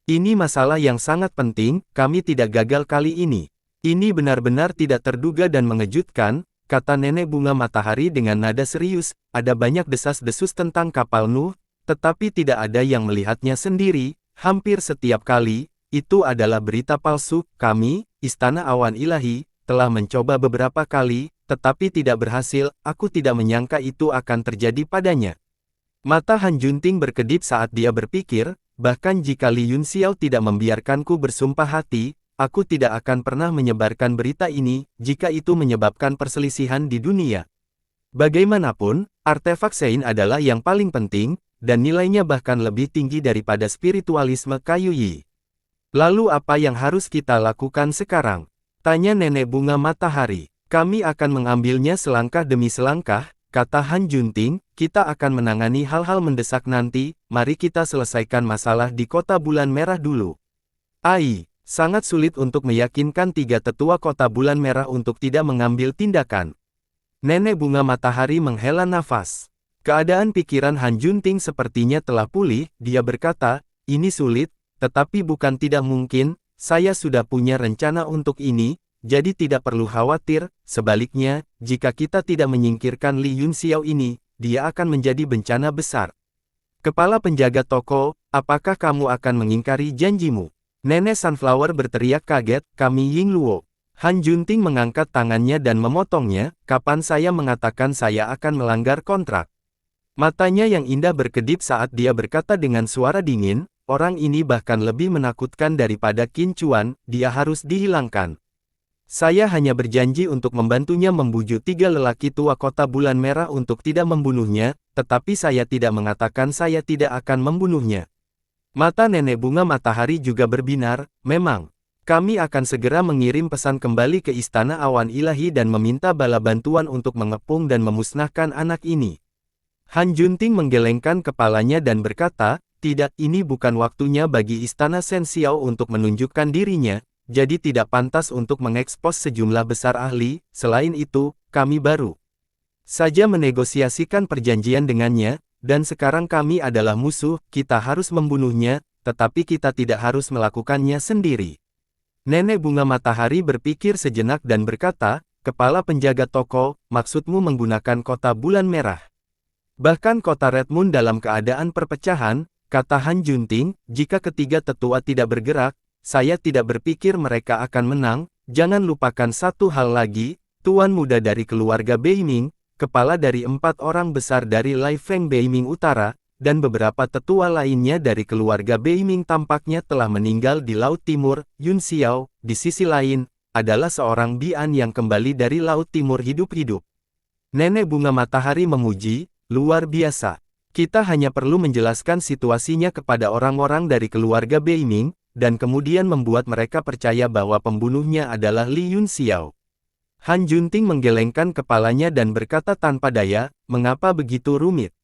Ini masalah yang sangat penting, kami tidak gagal kali ini. Ini benar-benar tidak terduga dan mengejutkan, kata nenek bunga matahari dengan nada serius, ada banyak desas-desus tentang kapal Nuh, tetapi tidak ada yang melihatnya sendiri, hampir setiap kali, itu adalah berita palsu, kami, Istana Awan Ilahi, telah mencoba beberapa kali, tetapi tidak berhasil, aku tidak menyangka itu akan terjadi padanya. Mata Han Junting berkedip saat dia berpikir, bahkan jika Li Yunxiao tidak membiarkanku bersumpah hati, aku tidak akan pernah menyebarkan berita ini, jika itu menyebabkan perselisihan di dunia. Bagaimanapun, artefak Sein adalah yang paling penting, dan nilainya bahkan lebih tinggi daripada spiritualisme kayu yi. Lalu apa yang harus kita lakukan sekarang? Tanya nenek bunga matahari. Kami akan mengambilnya selangkah demi selangkah, kata Han Junting, kita akan menangani hal-hal mendesak nanti, mari kita selesaikan masalah di kota bulan merah dulu. Ai, sangat sulit untuk meyakinkan tiga tetua kota bulan merah untuk tidak mengambil tindakan. Nenek bunga matahari menghela nafas. Keadaan pikiran Han Junting sepertinya telah pulih, dia berkata, ini sulit, tetapi bukan tidak mungkin, saya sudah punya rencana untuk ini, jadi tidak perlu khawatir, sebaliknya, jika kita tidak menyingkirkan Li Yunxiao ini, dia akan menjadi bencana besar. Kepala penjaga toko, apakah kamu akan mengingkari janjimu? Nenek Sunflower berteriak kaget, kami Ying Luo. Han Junting mengangkat tangannya dan memotongnya, kapan saya mengatakan saya akan melanggar kontrak? Matanya yang indah berkedip saat dia berkata dengan suara dingin, orang ini bahkan lebih menakutkan daripada Qin Chuan, dia harus dihilangkan. Saya hanya berjanji untuk membantunya membujuk tiga lelaki tua kota bulan merah untuk tidak membunuhnya, tetapi saya tidak mengatakan saya tidak akan membunuhnya. Mata nenek bunga matahari juga berbinar, memang. Kami akan segera mengirim pesan kembali ke Istana Awan Ilahi dan meminta bala bantuan untuk mengepung dan memusnahkan anak ini. Han Junting menggelengkan kepalanya dan berkata, tidak, ini bukan waktunya bagi Istana Shen Xiao untuk menunjukkan dirinya, jadi tidak pantas untuk mengekspos sejumlah besar ahli, selain itu, kami baru saja menegosiasikan perjanjian dengannya, dan sekarang kami adalah musuh, kita harus membunuhnya, tetapi kita tidak harus melakukannya sendiri. Nenek bunga matahari berpikir sejenak dan berkata, kepala penjaga toko, maksudmu menggunakan kota bulan merah. Bahkan kota Red Moon dalam keadaan perpecahan, kata Han Junting, jika ketiga tetua tidak bergerak, saya tidak berpikir mereka akan menang, jangan lupakan satu hal lagi, tuan muda dari keluarga Beiming, kepala dari 4 orang besar dari Lai Feng Beiming Utara, dan beberapa tetua lainnya dari keluarga Beiming tampaknya telah meninggal di Laut Timur. Yun Xiao, di sisi lain, adalah seorang Bian yang kembali dari Laut Timur hidup-hidup. Nenek bunga matahari memuji, luar biasa. Kita hanya perlu menjelaskan situasinya kepada orang-orang dari keluarga Beiming, dan kemudian membuat mereka percaya bahwa pembunuhnya adalah Li Yunxiao. Han Junting menggelengkan kepalanya dan berkata tanpa daya, mengapa begitu rumit?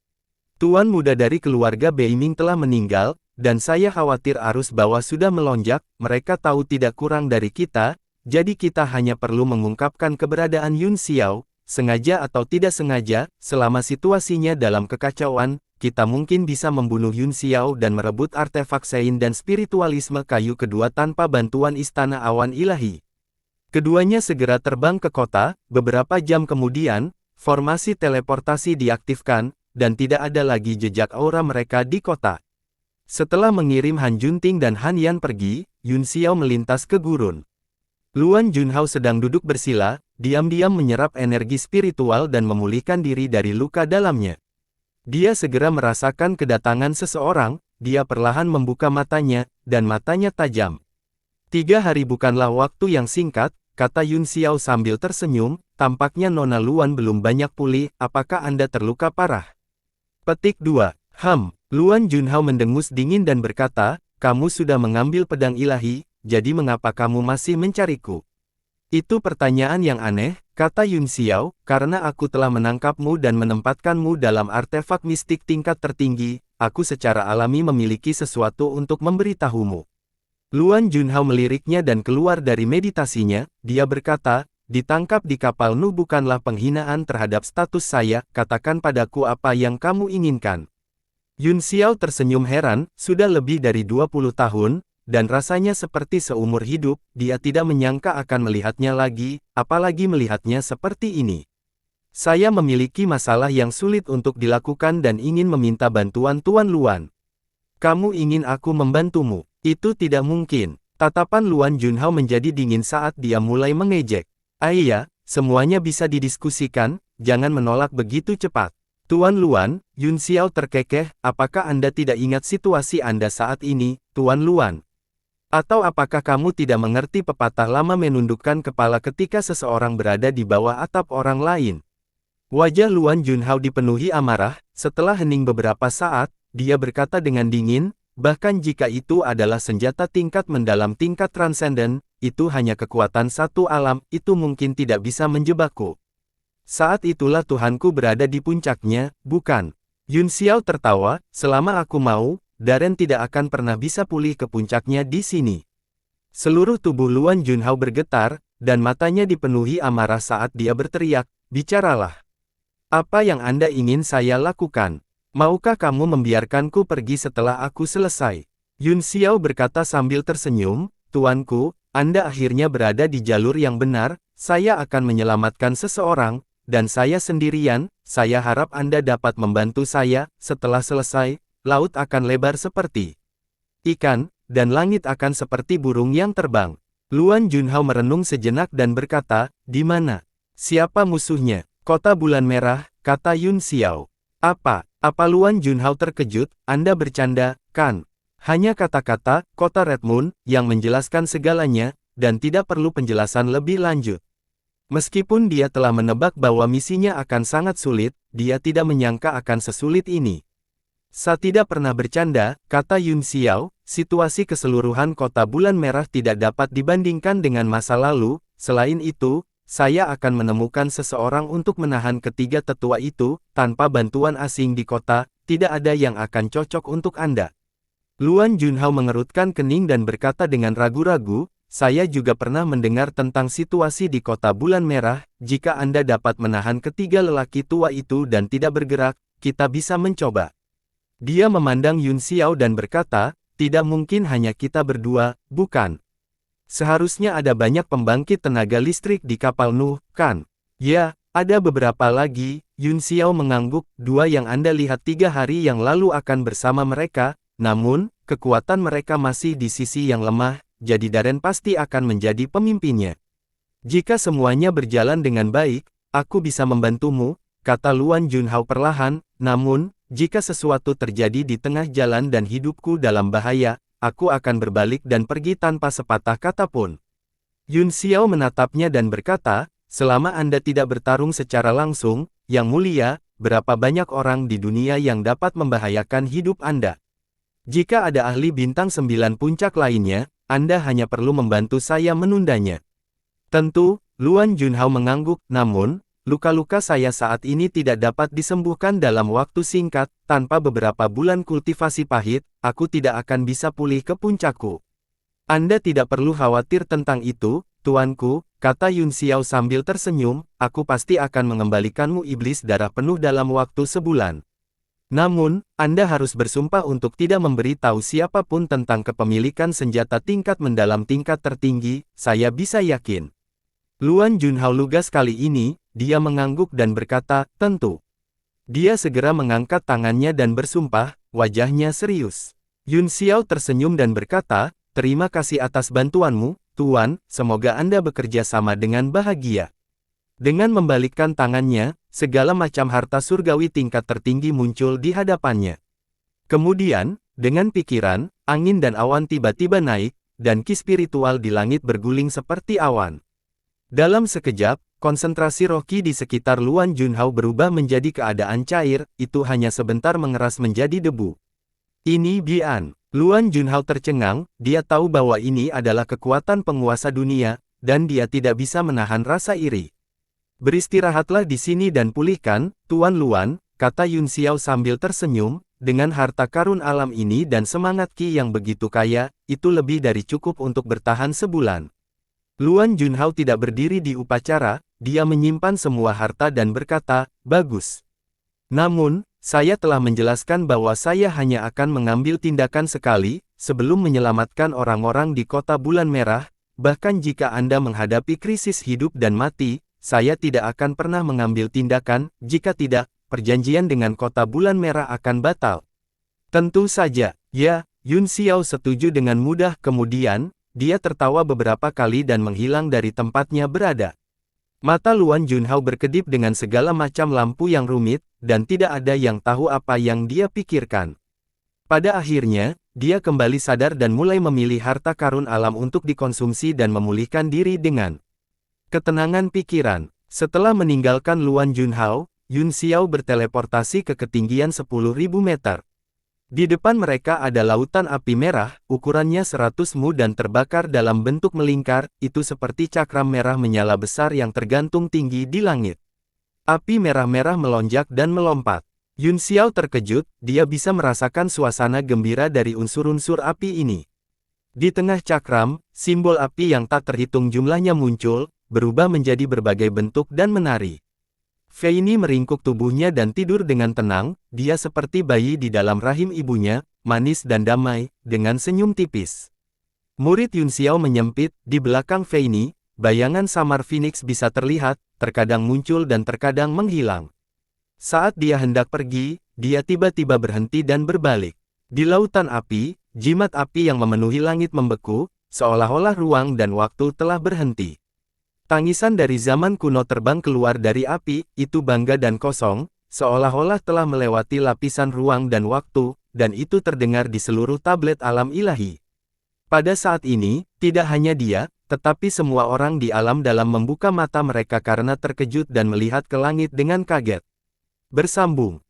Tuan muda dari keluarga Beiming telah meninggal, dan saya khawatir arus bawah sudah melonjak, mereka tahu tidak kurang dari kita, jadi kita hanya perlu mengungkapkan keberadaan Yunxiao, sengaja atau tidak sengaja, selama situasinya dalam kekacauan, kita mungkin bisa membunuh Yunxiao dan merebut artefak Sein dan spiritualisme kayu kedua tanpa bantuan Istana Awan Ilahi. Keduanya segera terbang ke kota, beberapa jam kemudian, formasi teleportasi diaktifkan, dan tidak ada lagi jejak aura mereka di kota. Setelah mengirim Han Junting dan Han Yan pergi, Yunxiao melintas ke gurun. Luan Junhao sedang duduk bersila, diam-diam menyerap energi spiritual dan memulihkan diri dari luka dalamnya. Dia segera merasakan kedatangan seseorang, dia perlahan membuka matanya, dan matanya tajam. 3 hari bukanlah waktu yang singkat, kata Yunxiao sambil tersenyum, tampaknya Nona Luan belum banyak pulih, apakah Anda terluka parah? Petik 2. Luan Junhao mendengus dingin dan berkata, kamu sudah mengambil pedang ilahi, jadi mengapa kamu masih mencariku? Itu pertanyaan yang aneh, kata Yunxiao, karena aku telah menangkapmu dan menempatkanmu dalam artefak mistik tingkat tertinggi, aku secara alami memiliki sesuatu untuk memberitahumu. Luan Junhao meliriknya dan keluar dari meditasinya, dia berkata, ditangkap di kapal Nu bukanlah penghinaan terhadap status saya, katakan padaku apa yang kamu inginkan. Yunxiao tersenyum heran, sudah lebih dari 20 tahun, dan rasanya seperti seumur hidup, dia tidak menyangka akan melihatnya lagi, apalagi melihatnya seperti ini. Saya memiliki masalah yang sulit untuk dilakukan dan ingin meminta bantuan Tuan Luan. Kamu ingin aku membantumu? Itu tidak mungkin. Tatapan Luan Junhao menjadi dingin saat dia mulai mengejek. Iya, semuanya bisa didiskusikan, jangan menolak begitu cepat. Tuan Luan, Yun Xiao terkekeh, apakah Anda tidak ingat situasi Anda saat ini, Tuan Luan? Atau apakah kamu tidak mengerti pepatah lama menundukkan kepala ketika seseorang berada di bawah atap orang lain? Wajah Luan Junhao dipenuhi amarah, setelah hening beberapa saat, dia berkata dengan dingin, bahkan jika itu adalah senjata tingkat mendalam tingkat transenden, itu hanya kekuatan satu alam, itu mungkin tidak bisa menjebakku. Saat itulah Tuhanku berada di puncaknya, bukan? Yun Xiao tertawa, selama aku mau, Darren tidak akan pernah bisa pulih ke puncaknya di sini. Seluruh tubuh Luan Junhao bergetar, dan matanya dipenuhi amarah saat dia berteriak, bicaralah. Apa yang Anda ingin saya lakukan? Maukah kamu membiarkanku pergi setelah aku selesai? Yun Xiao berkata sambil tersenyum, Tuanku, Anda akhirnya berada di jalur yang benar, saya akan menyelamatkan seseorang, dan saya sendirian, saya harap Anda dapat membantu saya, setelah selesai, laut akan lebar seperti ikan, dan langit akan seperti burung yang terbang. Luan Junhao merenung sejenak dan berkata, di mana? Siapa musuhnya? Kota Bulan Merah, kata Yun Xiao. Apa Luan Junhao terkejut, Anda bercanda, kan? Hanya kata-kata, kota Red Moon, yang menjelaskan segalanya, dan tidak perlu penjelasan lebih lanjut. Meskipun dia telah menebak bahwa misinya akan sangat sulit, dia tidak menyangka akan sesulit ini. Saya tidak pernah bercanda, kata Yun Xiao, situasi keseluruhan kota Bulan Merah tidak dapat dibandingkan dengan masa lalu, selain itu, saya akan menemukan seseorang untuk menahan ketiga tetua itu, tanpa bantuan asing di kota, tidak ada yang akan cocok untuk Anda. Luan Junhao mengerutkan kening dan berkata dengan ragu-ragu, saya juga pernah mendengar tentang situasi di kota Bulan Merah, jika Anda dapat menahan ketiga lelaki tua itu dan tidak bergerak, kita bisa mencoba. Dia memandang Yun Xiao dan berkata, tidak mungkin hanya kita berdua, bukan? Seharusnya ada banyak pembangkit tenaga listrik di kapal Nuh, kan? Ya, ada beberapa lagi, Yun Xiao mengangguk, dua yang Anda lihat 3 hari yang lalu akan bersama mereka, namun, kekuatan mereka masih di sisi yang lemah, jadi Darren pasti akan menjadi pemimpinnya. Jika semuanya berjalan dengan baik, aku bisa membantumu, kata Luan Junhao perlahan, namun, jika sesuatu terjadi di tengah jalan dan hidupku dalam bahaya, aku akan berbalik dan pergi tanpa sepatah kata pun. Yun Xiao menatapnya dan berkata, selama Anda tidak bertarung secara langsung, Yang Mulia, berapa banyak orang di dunia yang dapat membahayakan hidup Anda? Jika ada ahli bintang 9 puncak lainnya, Anda hanya perlu membantu saya menundanya. Tentu, Luan Junhao mengangguk, namun, luka-luka saya saat ini tidak dapat disembuhkan dalam waktu singkat, tanpa beberapa bulan kultivasi pahit, aku tidak akan bisa pulih ke puncakku. Anda tidak perlu khawatir tentang itu, tuanku, kata Yun Xiao sambil tersenyum, aku pasti akan mengembalikanmu iblis darah penuh dalam waktu sebulan. Namun, Anda harus bersumpah untuk tidak memberi tahu siapapun tentang kepemilikan senjata tingkat mendalam tingkat tertinggi, saya bisa yakin. Luan Junhao lugas kali ini, dia mengangguk dan berkata, tentu. Dia segera mengangkat tangannya dan bersumpah, wajahnya serius. Yun Xiao tersenyum dan berkata, terima kasih atas bantuanmu, Tuan, semoga Anda bekerja sama dengan bahagia. Dengan membalikkan tangannya, segala macam harta surgawi tingkat tertinggi muncul di hadapannya. Kemudian, dengan pikiran, angin dan awan tiba-tiba naik, dan ki spiritual di langit berguling seperti awan. Dalam sekejap, konsentrasi roh ki di sekitar Luan Junhao berubah menjadi keadaan cair, itu hanya sebentar mengeras menjadi debu. Ini Bian. Luan Junhao tercengang, dia tahu bahwa ini adalah kekuatan penguasa dunia, dan dia tidak bisa menahan rasa iri. Beristirahatlah di sini dan pulihkan, Tuan Luan, kata Yun Xiao sambil tersenyum, dengan harta karun alam ini dan semangat ki yang begitu kaya, itu lebih dari cukup untuk bertahan sebulan. Luan Junhao tidak berdiri di upacara, dia menyimpan semua harta dan berkata, bagus. Namun, saya telah menjelaskan bahwa saya hanya akan mengambil tindakan sekali, sebelum menyelamatkan orang-orang di kota Bulan Merah, bahkan jika Anda menghadapi krisis hidup dan mati, saya tidak akan pernah mengambil tindakan, jika tidak, perjanjian dengan kota Bulan Merah akan batal. Tentu saja, ya, Yun Xiao setuju dengan mudah. Kemudian, dia tertawa beberapa kali dan menghilang dari tempatnya berada. Mata Luan Junhao berkedip dengan segala macam lampu yang rumit, dan tidak ada yang tahu apa yang dia pikirkan. Pada akhirnya, dia kembali sadar dan mulai memilih harta karun alam untuk dikonsumsi dan memulihkan diri dengan ketenangan pikiran. Setelah meninggalkan Luan Junhao, Yun Xiao berteleportasi ke ketinggian 10.000 meter. Di depan mereka ada lautan api merah, ukurannya 100 mu dan terbakar dalam bentuk melingkar, itu seperti cakram merah menyala besar yang tergantung tinggi di langit. Api merah-merah melonjak dan melompat. Yun Xiao terkejut, dia bisa merasakan suasana gembira dari unsur-unsur api ini. Di tengah cakram, simbol api yang tak terhitung jumlahnya muncul, berubah menjadi berbagai bentuk dan menari. Fei Ni meringkuk tubuhnya dan tidur dengan tenang, dia seperti bayi di dalam rahim ibunya, manis dan damai, dengan senyum tipis. Murid Yun Xiao menyempit, di belakang Fei Ni, bayangan samar Phoenix bisa terlihat, terkadang muncul dan terkadang menghilang. Saat dia hendak pergi, dia tiba-tiba berhenti dan berbalik. Di lautan api, jimat api yang memenuhi langit membeku, seolah-olah ruang dan waktu telah berhenti. Tangisan dari zaman kuno terbang keluar dari api, itu bangga dan kosong, seolah-olah telah melewati lapisan ruang dan waktu, dan itu terdengar di seluruh tablet alam ilahi. Pada saat ini, tidak hanya dia, tetapi semua orang di alam dalam membuka mata mereka karena terkejut dan melihat ke langit dengan kaget. Bersambung.